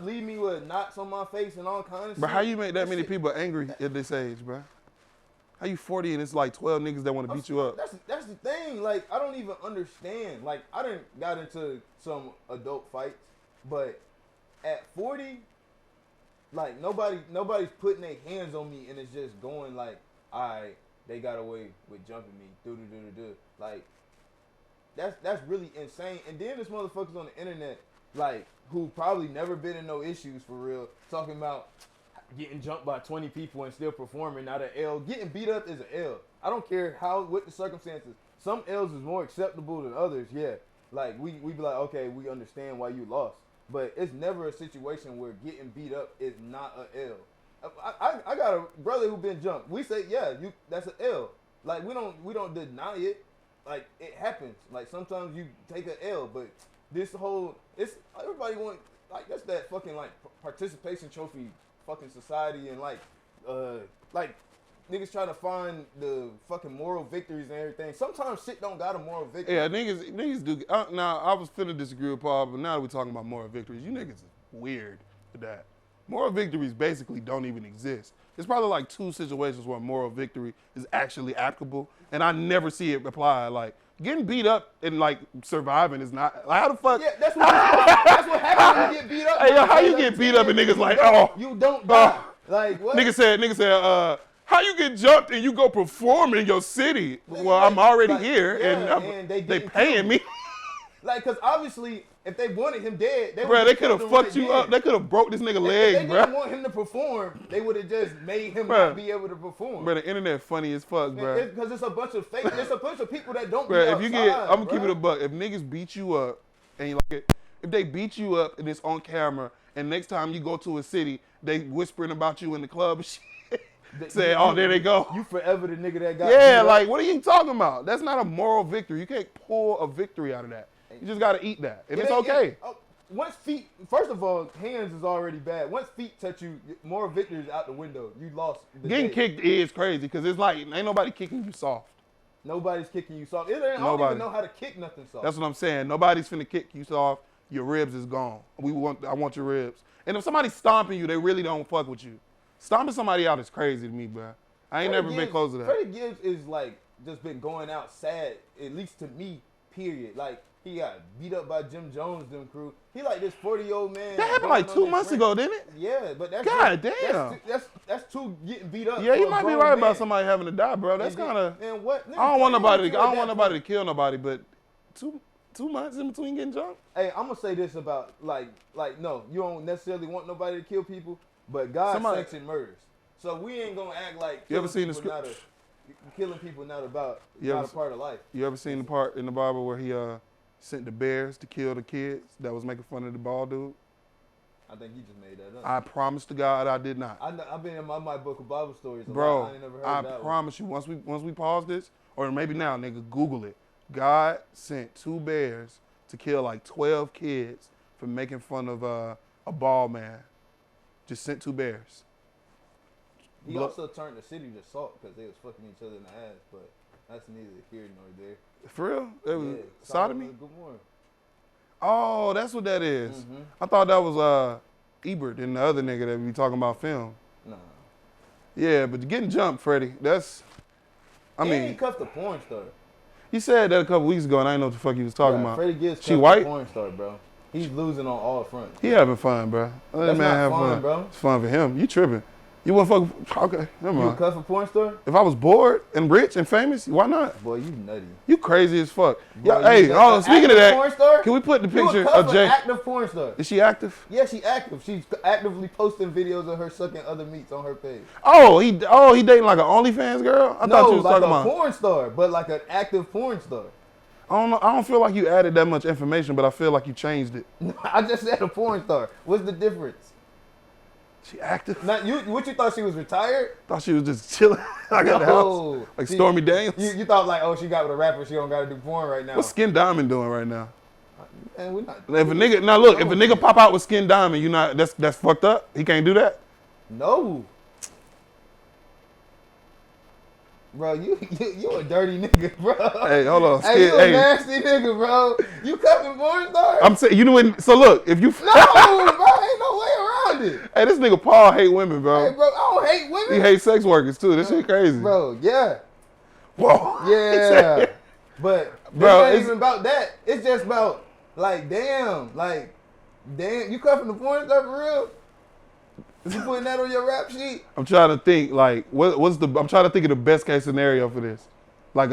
Leave me with knots on my face and all kinds of shit. But how you make that many people angry at this age, bro? How you 40 and it's like 12 niggas that want to beat you up? That's the thing. Like, I don't even understand. Like, I done got into some adult fights, but at 40, like nobody's putting their hands on me and it's just going like, alright, they got away with jumping me. Like, that's really insane. And then there's motherfuckers on the internet, like, who probably never been in no issues for real, talking about getting jumped by 20 people and still performing, not an L. Getting beat up is an L. I don't care what the circumstances. Some L's is more acceptable than others, yeah. Like, we be like, okay, we understand why you lost. But it's never a situation where getting beat up is not an L. I got a brother who been jumped. We say, yeah, that's an L. Like, we don't deny it. Like, it happens. Like, sometimes you take an L, but it's everybody want, like, that's that fucking, like, participation trophy fucking society, and like niggas try to find the fucking moral victories and everything. Sometimes shit don't got a moral victory. Yeah, niggas do. Now, I was finna disagree with Paul, but now that we're talking about moral victories, you niggas is weird with that. Moral victories basically don't even exist. There's probably like 2 situations where moral victory is actually applicable, and I never see it applied. Like, getting beat up and like surviving is not, like, how the fuck? Yeah, that's what happens when you get beat up. Hey, yo, how you get beat up and niggas like, oh. You don't die. Like, what? Nigga said, how you get jumped and you go perform in your city? Well, I'm already here and they paying me. Like, cause obviously, if they wanted him dead, they could have fucked you up. They could have broke this nigga legs, bro. If they didn't want him to perform, they would have just made him not be able to perform. Bro, the internet funny as fuck, bro. Because it's a bunch of fake. There's a bunch of people that don't. Bro, be outside, I'm gonna keep it a buck. If niggas beat you up and you like it, if they beat you up and it's on camera, and next time you go to a city, they whispering about you in the club and shit. Say, oh, there they go. You forever the nigga that got. Yeah, like, what are you talking about? That's not a moral victory. You can't pull a victory out of that. You just gotta eat that, and it's okay. Once feet, first of all, hands is already bad. Once feet touch you, moral victory is out the window. You lost. Getting kicked is crazy because it's like ain't nobody kicking you soft. Nobody's kicking you soft. I don't even know how to kick nothing soft. That's what I'm saying. Nobody's finna kick you soft. Your ribs is gone. I want your ribs. And if somebody's stomping you, they really don't fuck with you. Stomping somebody out is crazy to me, bro. I ain't never been close to that. Freddie Gibbs is like just been going out sad, at least to me, period. Like, he got beat up by Jim Jones, them crew. He like this 40-year-old man. That happened like 2 months ago, didn't it? Yeah, but that's God damn. That's two getting beat up. Yeah, you might be right about somebody having to die, bro. That's kind of. And what? I don't want nobody to kill nobody, but 2 months in between getting jumped. Hey, I'm gonna say this about like no, you don't necessarily want nobody to kill people, but God sanctioned murders, so we ain't gonna act like you ever seen the script? Killing people not a part of life. You ever seen the part in the Bible where he sent the bears to kill the kids that was making fun of the bald dude? I think you just made that up. I promise to God I did not. I've been in my book of Bible stories. Bro, I ain't never heard I that promise you, once we pause this, or maybe now, nigga, Google it. God sent 2 bears to kill like 12 kids for making fun of a bald man. Just sent 2 bears. He also turned the city to salt because they was fucking each other in the ass, but that's neither here nor there. For real? It was sodomy? Good morning. Oh, that's what that is. Mm-hmm. I thought that was Ebert and the other nigga that we talking about film. Nah. Yeah, but getting jumped, Freddie, that's, I mean. He cuffed a porn star. He said that a couple weeks ago, and I didn't know what the fuck he was talking about. Freddie Gibbs She white? A porn star, bro. He's losing on all fronts. He having fun, bro. Let that man have fun, bro. It's fun for him. You tripping. You wouldn't fuck, okay, never mind. You cuff a porn star? If I was bored and rich and famous, why not? Boy, you nutty. You crazy as fuck. Bro, Hey, speaking of that, porn star? Can we put the You picture cuff of Jay? an active porn star. Is she active? Yeah, she active. She's actively posting videos of her sucking other meats on her page. Oh, he dating like an OnlyFans girl? I thought you was talking about porn star, but like an active porn star. I don't know. I don't feel like you added that much information, but I feel like you changed it. I just said a porn star. What's the difference? She active. Not you. What you thought she was retired? Thought she was just chilling like at the house. No. Like See, Stormy Daniels. You thought like, oh, she got with a rapper, she don't got to do porn right now. What's Skin Diamond doing right now? Man, we not. If a nigga, now look, if a nigga pop out with Skin Diamond, you not that's fucked up. He can't do that. No. Bro, you a dirty nigga, bro. Hey, hold on. Hey, you a nasty nigga, bro. You cuffing porn stars? I'm saying, you know what? So look, if you No, bro, ain't no way around it. hey, this nigga Paul hate women, bro. Hey, bro, I don't hate women. He hates sex workers too. This shit crazy. Bro, yeah. Whoa. Yeah. But Bro, it ain't it's- even about that. It's just about, damn, you cuffing the porn star for real? You putting that on your rap sheet? I'm trying to think like I'm trying to think of the best case scenario for this. Like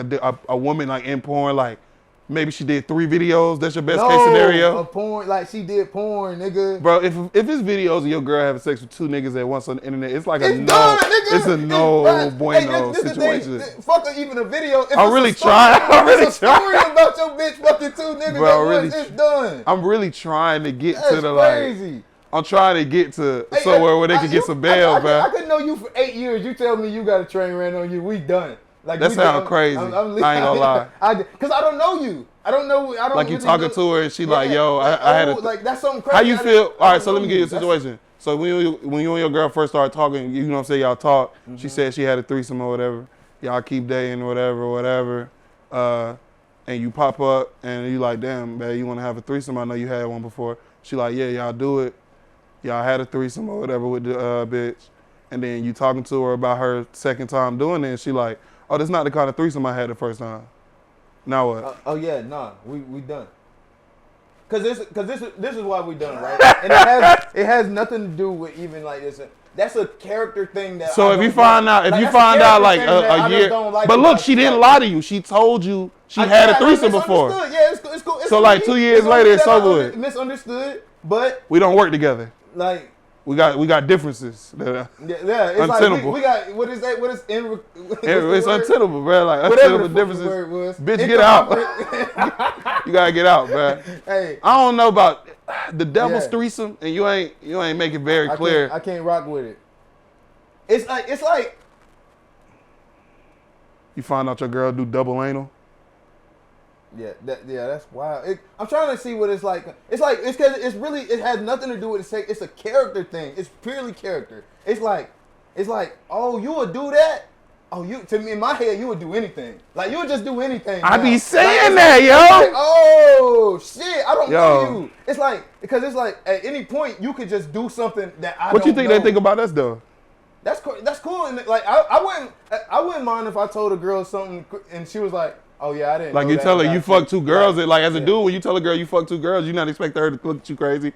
a woman like in porn, like maybe she did 3 videos. That's your best case scenario. A porn, like she did porn, nigga. Bro, if it's videos of your girl having sex with 2 niggas at once on the internet, it's like It's a no. done, nigga. It's a no bueno this situation. The thing. Fuck even a video. If I'm it's really a story, trying. I'm if really it's a story about your bitch fucking 2 niggas Bro, at really once, it's done. I'm really trying to get That's to the crazy. I'm trying to get to Hey, somewhere where they can get some bail, I bro. could know you for 8 years. You tell me you got a train ran on you. We done. Like That we sound done. crazy. I ain't gonna lie. Because I don't know you. I don't know. I don't Like you really talking know. to her and she like, yo, Like, I had a. like that's something crazy. How you feel? All right, so I let don't me give you a know situation. So when you and your girl first started talking, you know what I'm saying, y'all talk. Mm-hmm. She said she had a threesome or whatever. Y'all keep dating or whatever. And you pop up and you like, damn, man, you want to have a threesome? I know you had one before. She like, yeah, y'all do it. Y'all had a threesome or whatever with the bitch. And then you talking to her about her second time doing it. And she like, oh, this not the kind of threesome I had the first time. Now what? Oh yeah, nah, we done. Cause this is why we done, right? And it has nothing to do with even like this. That's a character thing that. So I if you don't find like. out, if Like, you that's a find out character like thing that I a just year, don't like but look, about she you. didn't Like, lie to you. She told you she had a threesome before. misunderstood. Yeah, it's cool. It's So, cool. like, 2 years later, it's over with. Misunderstood, but We don't work together. like. We got differences. Yeah, it's Untenable. like we got what is that? What is It's untenable, bro. Like Whatever untenable the differences. word was. Bitch, get out. You gotta get out, bro. Hey, I don't know about the devil's Yeah. threesome, and you ain't make it very clear. I can't rock with it. It's like You find out your girl do double anal. that's wild. I'm trying to see what it's like. It's because it has nothing to do with the sex. It's a character thing. It's purely character. It's like, oh, you would do that? Oh, to me in my head, you would do anything. Like you would just do anything. I now. be saying Like, that, yo. like, oh shit, I don't Yo. know you. It's like because it's like at any point you could just do something that I What don't you think know. they think about us though? That's cool. That's cool. And like I wouldn't mind if I told a girl something and she was like, "Oh yeah, I didn't." Like know you that tell her about you fucked 2 girls, Like, like as a yeah. dude, when you tell a girl you fucked 2 girls, you not expecting her to look at you crazy.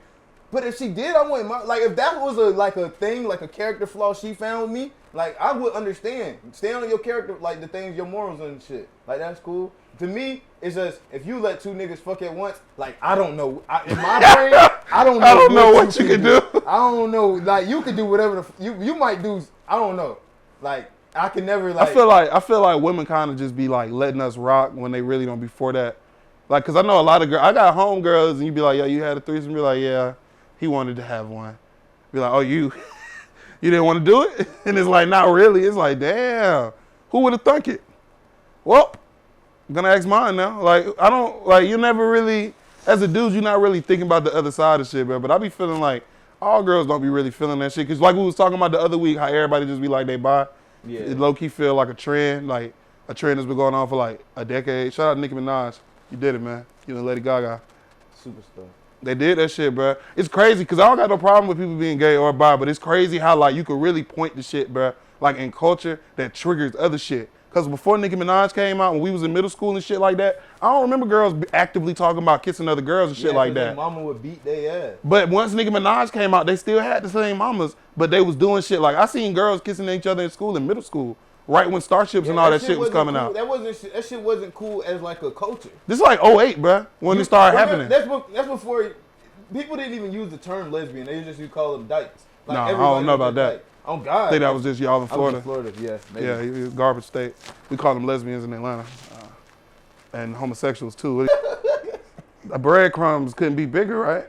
But if she did, I wouldn't mind. Like if that was a thing, like a character flaw she found with me, like I would understand. Stay on your character, like the things, your morals and shit. Like that's cool. To me, it's just if you let 2 niggas fuck at once, like I don't know. In my brain, I don't know. I don't know what you can do. I don't know. Like you could do whatever you might do. I don't know. Like I can never like. I feel like women kind of just be like letting us rock when they really don't be for that. Like, cause I know a lot of girls. I got home girls, and you be like, yo, you had a threesome. Be like, yeah, he wanted to have one. Be like, oh, you didn't want to do it, and it's like, not really. It's like, damn, who would have thunk it? Well, I'm gonna ask mine now. Like, I don't like you never really, as a dude, you're not really thinking about the other side of shit, bro. But I be feeling like all girls don't be really feeling that shit. Cause like we was talking about the other week, how everybody just be like they bi. Yeah. It low key feel like a trend, like a trend that's been going on for like a decade. Shout out to Nicki Minaj. You did it, man. You and Lady Gaga. Superstar. They did that shit, bro. It's crazy because I don't got no problem with people being gay or bi, but it's crazy how like you could really point to shit, bro, like in culture that triggers other shit. Because before Nicki Minaj came out, when we was in middle school and shit like that, I don't remember girls actively talking about kissing other girls and shit like that. Mama would beat their ass. But once Nicki Minaj came out, they still had the same mamas, but they was doing shit like I seen girls kissing each other in school in middle school, right when Starships and all that shit was coming cool. out. That shit wasn't cool as like a culture. This is like '08, bro, when it started happening. That's before people didn't even use the term lesbian. They just call them dykes. Like, Nah, I everybody don't know was about a that. dyke. Oh God. I think that was just y'all in I was Florida. in Florida, yeah. Maybe. Yeah, it was garbage state. We call them lesbians in Atlanta. And homosexuals too. The breadcrumbs couldn't be bigger, right?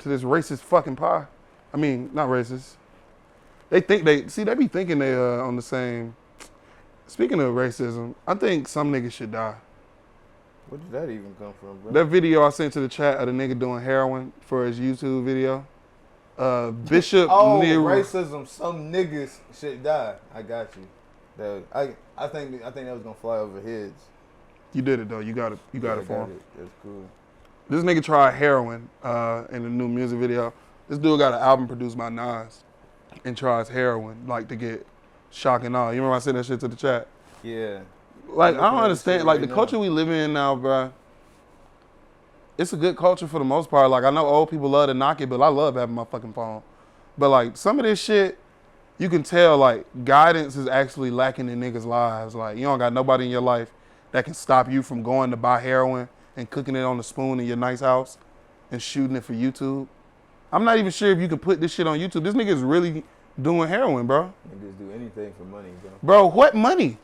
To this racist fucking pie. I mean, not racist. They be thinking they on the same. Speaking of racism, I think some niggas should die. Where did that even come from, bro? That video I sent to the chat of the nigga doing heroin for his YouTube video. Bishop Nero. Racism. Some niggas should die. I got you. I think that was gonna fly over heads. You did it though. You got it for him. That's cool. This nigga tried heroin in the new music video. This dude got an album produced by Nas and tries heroin like to get shock and awe. You remember I said that shit to the chat? Yeah. Like, I don't understand. Like, right the culture we live in now, bro, it's a good culture for the most part. Like, I know old people love to knock it, but I love having my fucking phone. But, like, some of this shit, you can tell, like, guidance is actually lacking in niggas' lives. Like, you don't got nobody in your life that can stop you from going to buy heroin and cooking it on the spoon in your nice house and shooting it for YouTube. I'm not even sure if you can put this shit on YouTube. This nigga is really doing heroin, bro. Niggas do anything for money, bro. Bro, what money?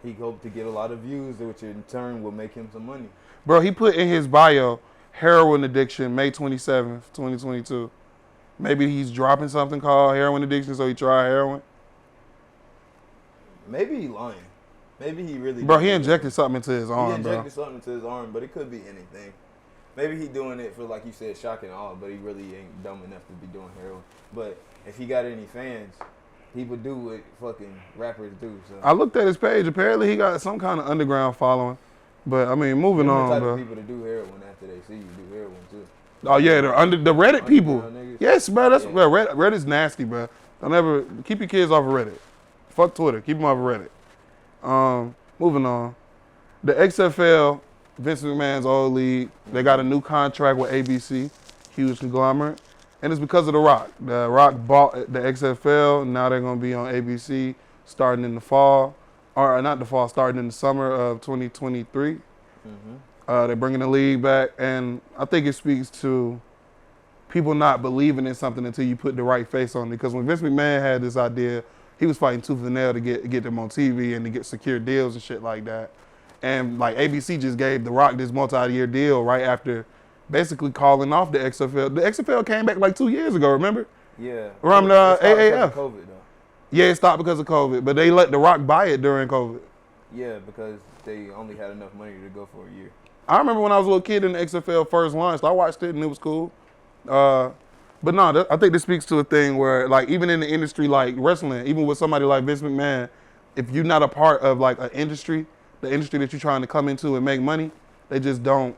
He hoped to get a lot of views, which in turn will make him some money. Bro, he put in his bio, heroin addiction, May 27th, 2022. Maybe he's dropping something called heroin addiction, so he tried heroin. Maybe he lying. Maybe he really... Bro, he injected something into his arm, He injected something into his arm, but it could be anything. Maybe he doing it for, like you said, shock and awe, but he really ain't dumb enough to be doing heroin. But if he got any fans... he would do what fucking rappers do. So I looked at his page. Apparently, he got some kind of underground following. But I mean, moving on, the type bro. of people to do heroin after they see you do heroin too. Oh yeah, the Reddit people. Niggas. Yes, bro. That's bro. Reddit's nasty, bro. Don't ever keep your kids off of Reddit. Fuck Twitter. Keep them off of Reddit. Moving on. The XFL, Vince McMahon's old league. They got a new contract with ABC, huge conglomerate. And it's because of The Rock. The Rock bought the XFL. Now they're going to be on ABC starting in the fall. Or not the fall, starting in the summer of 2023. They're bringing the league back. And I think it speaks to people not believing in something until you put the right face on it. Because when Vince McMahon had this idea, he was fighting tooth and nail to get them on TV and to get secure deals and shit like that. And like ABC just gave The Rock this multi-year deal right after basically calling off the XFL. The XFL came back like 2 years ago, remember? Yeah. Around the AAF. COVID, though. Yeah, it stopped because of COVID, but they let The Rock buy it during COVID. Yeah, because they only had enough money to go for a year. I remember when I was a little kid and the XFL first launched, I watched it and it was cool. But no, I think this speaks to a thing where, like, even in the industry like wrestling, even with somebody like Vince McMahon, if you're not a part of like an industry, the industry that you're trying to come into and make money, they just don't.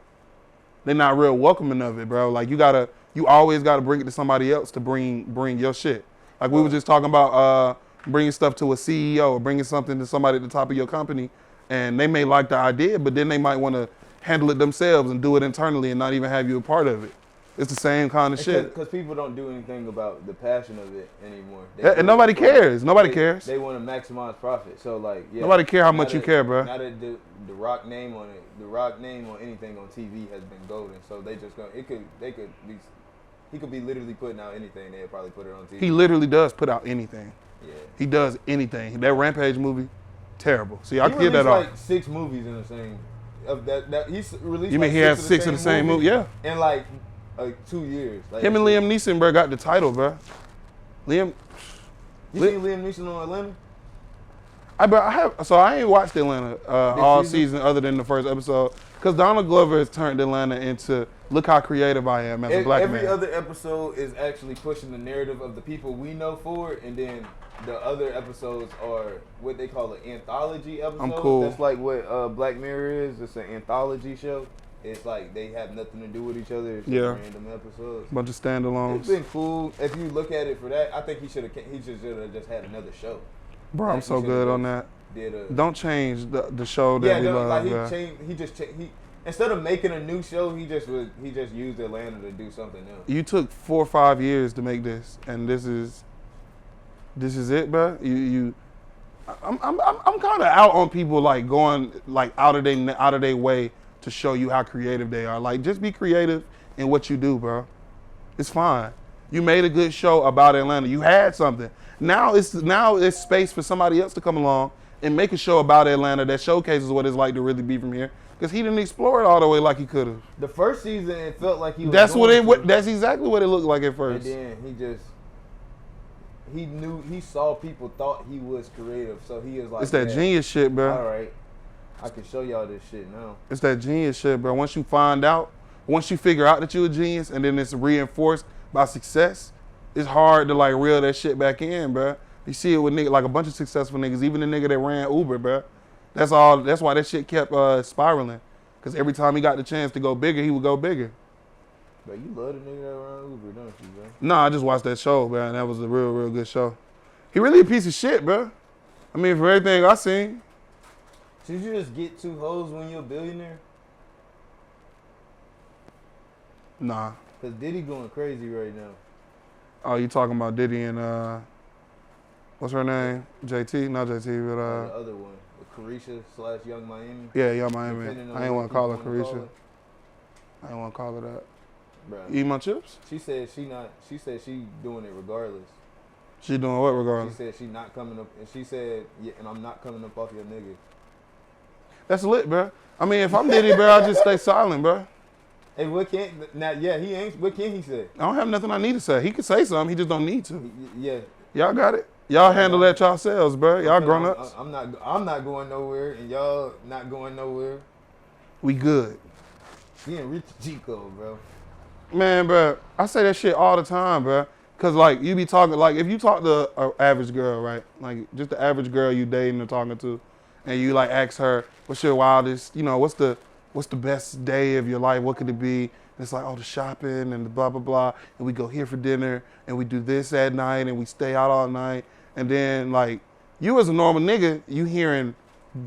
They're not real welcoming of it, bro. Like you always gotta bring it to somebody else to bring your shit. Like we were just talking about bringing stuff to a CEO or bringing something to somebody at the top of your company, and they may like the idea, but then they might want to handle it themselves and do it internally and not even have you a part of it. It's the same kind of shit. Because people don't do anything about the passion of it anymore. And nobody cares. Nobody cares. They want to maximize profit. So like, yeah. Nobody care how much you care, bro. Now that the Rock name on it, the Rock name on anything on TV has been golden. So they just go. He could be literally putting out anything. They'd probably put it on TV. He literally does put out anything. Yeah. He does anything. That Rampage movie, terrible. See, I can get that off. Like 6 movies in the same. Of that he's released. You mean he has 6 of the same movie? Yeah. In like 2 years. Like, him and Liam Neeson, bro, got the title, bro. You seen Liam Neeson on Atlanta? I ain't watched Atlanta all season other than the first episode. Because Donald Glover has turned Atlanta into, look how creative I am as a black man. Every other episode is actually pushing the narrative of the people we know forward, and then the other episodes are what they call an anthology episode. I'm cool. That's like what Black Mirror is. It's an anthology show. It's like they have nothing to do with each other. It's just random episodes. Bunch of standalones. It's been cool. If you look at it for that, I think he should have just had another show. Bro, I'm so good on that. Don't change the show that we love. He instead of making a new show, he just used Atlanta to do something else. You took 4 or 5 years to make this, and this is it, bro. I'm kind of out on people like going like out of their way to show you how creative they are. Like, just be creative in what you do, bro. It's fine. You made a good show about Atlanta. You had something. Now it's space for somebody else to come along and make a show about Atlanta that showcases what it's like to really be from here. Because he didn't explore it all the way like he could have. The first season, it felt like he was That's exactly what it looked like at first. And then he just... he saw people thought he was creative, so he was like, It's that genius shit, bro. All right, I can show y'all this shit now. It's that genius shit, bro. Once you figure out that you're a genius, and then it's reinforced by success, it's hard to like reel that shit back in, bro. You see it with niggas, like a bunch of successful niggas, even the nigga that ran Uber, bro. That's why that shit kept spiraling. Cause every time he got the chance to go bigger, he would go bigger. But you love the nigga that ran Uber, don't you, bro? Nah, I just watched that show, man. That was a real, real good show. He really a piece of shit, bro. I mean, from everything I seen. Should you just get 2 hoes when you're a billionaire? Nah. Cause Diddy going crazy right now. Oh, you talking about Diddy and what's her name? JT? Not JT, but The other one, the Carisha / Young Miami. Yeah, Young Miami. I ain't want to call her people Carisha. call her. I ain't want to call her that. Bruh. You eat my chips? She said she doing it regardless. She doing what She regardless? said she not coming up, and she said, yeah, and I'm not coming up off your nigga. That's lit, bro. I mean, if I'm Diddy, bro, I just stay silent, bro. Hey, what can't now? Yeah, he ain't. What can he say? I don't have nothing I need to say. He could say something. He just don't need to. Yeah. Y'all got it. Y'all handle that yourselves, bro. Y'all grown ups. I'm not going nowhere, and y'all not going nowhere. We good. We ain't reached G code, bro. Man, bro, I say that shit all the time, bro. Cause like you be talking, like if you talk to an average girl, right? Like just the average girl you dating or talking to, and you like ask her, what's your wildest, what's the best day of your life? What could it be? And it's like, oh, the shopping and the blah, blah, blah. And we go here for dinner and we do this at night and we stay out all night. And then like you as a normal nigga, you hearing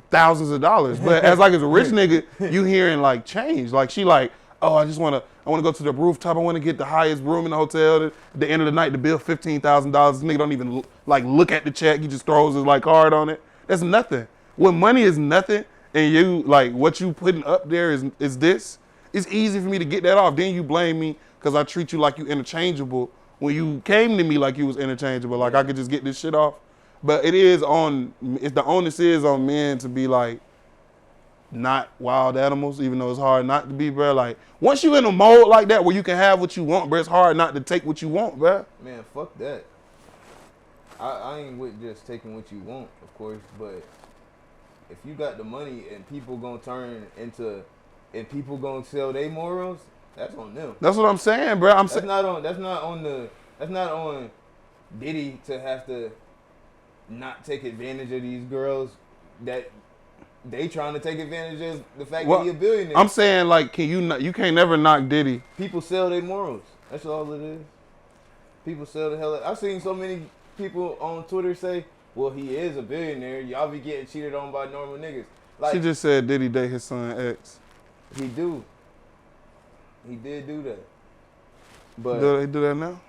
thousands of dollars. But as like as a rich nigga, you hearing like change. Like she like, oh, I want to go to the rooftop. I want to get the highest room in the hotel. At the end of the night, the bill $15,000. This nigga don't even like look at the check. He just throws his like card on it. That's nothing. When money is nothing, and you like what you putting up there is this. It's easy for me to get that off. Then you blame me because I treat you like you interchangeable when you came to me like you was interchangeable. Like I could just get this shit off. But the onus is on men to be like not wild animals, even though it's hard not to be, bro. Like once you in a mode like that where you can have what you want, bro, it's hard not to take what you want, bro. Man, fuck that. I ain't with just taking what you want, of course, but if you got the money and people gonna sell their morals, that's on them. That's what I'm saying, bro. That's not on Diddy to have to not take advantage of these girls that they trying to take advantage of the fact that he a billionaire. I'm saying like you can't never knock Diddy. People sell their morals. That's all it is. People sell the hell out. I've seen so many people on Twitter say, well, he is a billionaire. Y'all be getting cheated on by normal niggas. Like, she just said Diddy date his son X. He do. He did do that. But He do that now?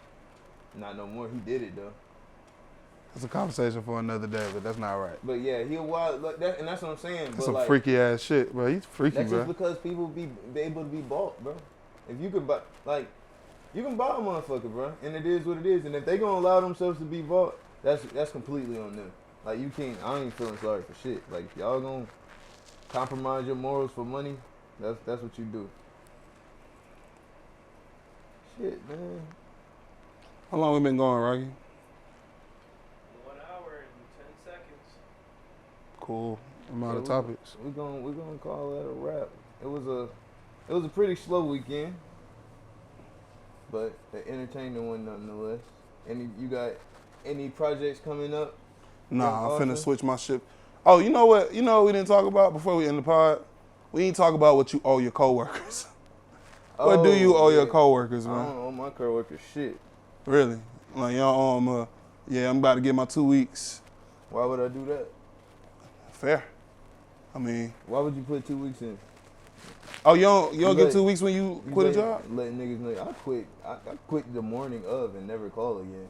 Not no more. He did it though. That's a conversation for another day, but that's not right. But yeah, he a wild like that, and that's what I'm saying. That's some freaky ass shit, bro. He's freaky, that's bro. That's just because people be able to be bought, bro. If you can buy, you can buy a motherfucker, bro, and it is what it is. And if they gonna allow themselves to be bought, that's completely on them. Like you can't. I ain't feeling sorry for shit. Like if y'all gonna compromise your morals for money, that's what you do. Shit, man. How long we been going, Rocky? 1 hour and 10 seconds. Cool. I'm out of topics. We're gonna call that a wrap. It was a pretty slow weekend, but an entertaining one nonetheless. You got any projects coming up? Nah, I'm finna switch my ship. Oh, you know what? You know what we didn't talk about before we end the pod? We didn't talk about what you owe your coworkers. What do you owe your coworkers, man? I don't owe my coworkers shit. Really? Like y'all owe them, yeah, I'm about to get my 2 weeks. Why would I do that? Fair. I mean, why would you put 2 weeks in? Oh, you don't get 2 weeks when you quit a job? Letting niggas know I quit. I quit the morning of and never call again.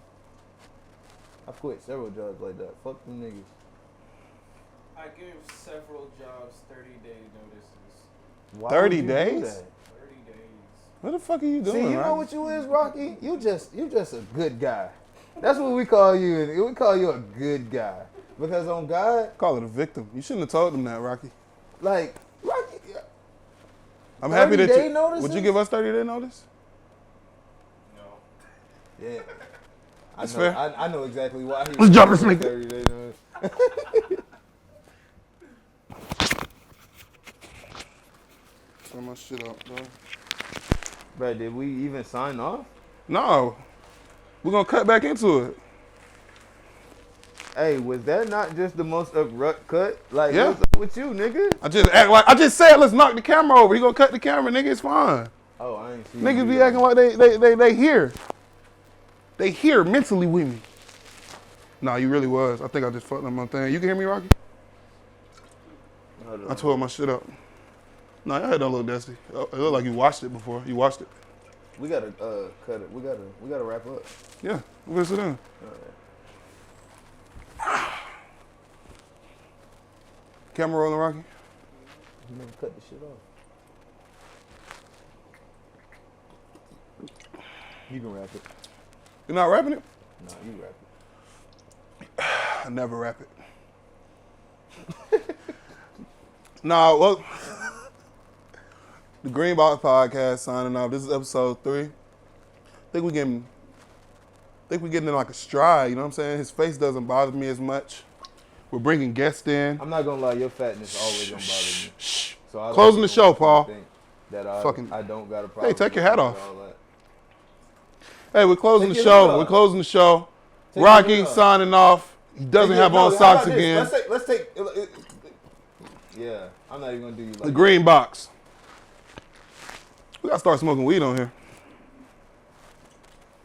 I quit several jobs like that. Fuck them niggas. I give several jobs 30-day notices. Why 30 days? 30 days. What the fuck are you doing? See, you know what you is, Rocky? You just a good guy. That's what we call you. We call you a good guy. Because on God, call it a victim. You shouldn't have told them that, Rocky. Like, Rocky. I'm happy that you. Notices? Would you give us 30-day notice? No. Yeah. That's know, fair. I know exactly why. Let's drop this nigga. 30 days notice. Turn my shit up, bro. Bro, did we even sign off? No. We're gonna cut back into it. Hey, was that not just the most abrupt cut? Like, Yeah. what's up with you, nigga? I just said let's knock the camera over. He gonna cut the camera, nigga. It's fine. Oh, I ain't see you Niggas do be that. acting like they here. They here mentally with me. Nah, you really was. I think I just fucked up my thing. You can hear me, Rocky? Hold on. I tore my shit up. Nah, your head don't look dusty. It look like you washed it before. You washed it. We gotta cut it. We gotta wrap up. Yeah. We'll sit down. Camera rolling, Rocky. You never cut the shit off. You can wrap it. You're not rapping it? Nah, you wrap it. I never rap it. Nah, well, the Green Box Podcast signing off. This is episode 3. I think we're getting in like a stride, you know what I'm saying? His face doesn't bother me as much. We're bringing guests in. I'm not gonna lie, your fatness always gonna bother me. So I Closing the show, Paul. think that I don't got a problem. Hey, take your hat with off. all that. Hey, we're closing Take the your hood show. off. We're closing the show. Take your Rocky hood off. signing off. He doesn't have on How socks about this? again. Let's take. Yeah, I'm not even gonna do you like The Green Box. We gotta start smoking weed on here.